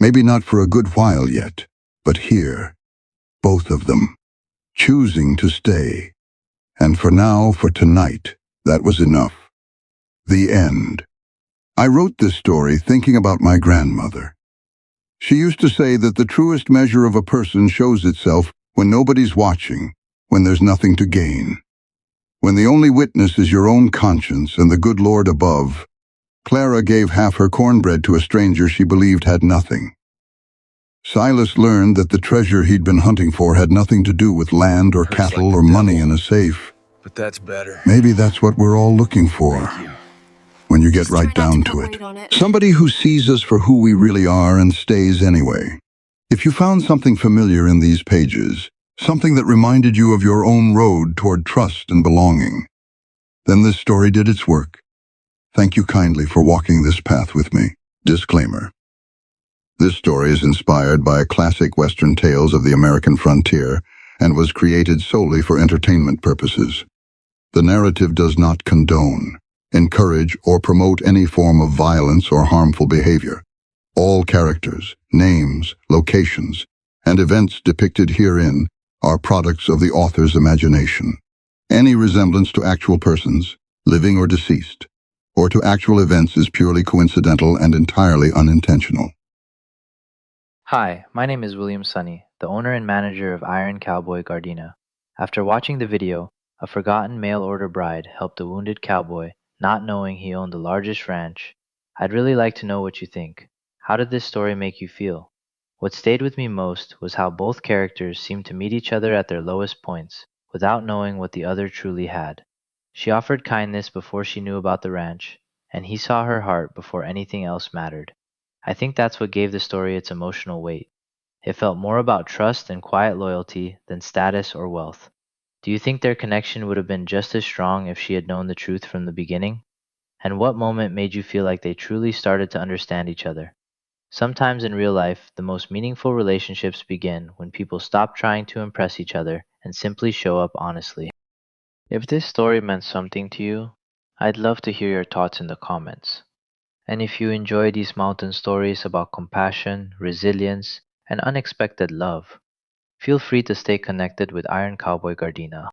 Maybe not for a good while yet, but here, both of them, choosing to stay. And for now, for tonight, that was enough. The end. I wrote this story thinking about my grandmother. She used to say that the truest measure of a person shows itself when nobody's watching, when there's nothing to gain. When the only witness is your own conscience and the good Lord above. Clara gave half her cornbread to a stranger she believed had nothing. Silas learned that the treasure he'd been hunting for had nothing to do with land or cattle like or the money devil. in a safe. But that's better. Maybe that's what we're all looking for. Thank you. When you get Just try right not down to to put it. weight on it. Somebody who sees us for who we really are and stays anyway. If you found something familiar in these pages, something that reminded you of your own road toward trust and belonging, then this story did its work. Thank you kindly for walking this path with me. Disclaimer. This story is inspired by classic Western tales of the American frontier and was created solely for entertainment purposes. The narrative does not condone, encourage, or promote any form of violence or harmful behavior. All characters, names, locations, and events depicted herein are products of the author's imagination. Any resemblance to actual persons, living or deceased, or to actual events is purely coincidental and entirely unintentional. Hi, my name is William Sunny, the owner and manager of Iron Cowboy Gardena. After watching the video, a forgotten mail-order bride helped a wounded cowboy, not knowing he owned the largest ranch. I'd really like to know what you think. How did this story make you feel? What stayed with me most was how both characters seemed to meet each other at their lowest points, without knowing what the other truly had. She offered kindness before she knew about the ranch, and he saw her heart before anything else mattered. I think that's what gave the story its emotional weight. It felt more about trust and quiet loyalty than status or wealth. Do you think their connection would have been just as strong if she had known the truth from the beginning? And what moment made you feel like they truly started to understand each other? Sometimes in real life, the most meaningful relationships begin when people stop trying to impress each other and simply show up honestly. If this story meant something to you, I'd love to hear your thoughts in the comments. And if you enjoy these mountain stories about compassion, resilience, and unexpected love, feel free to stay connected with Iron Cowboy Gardena.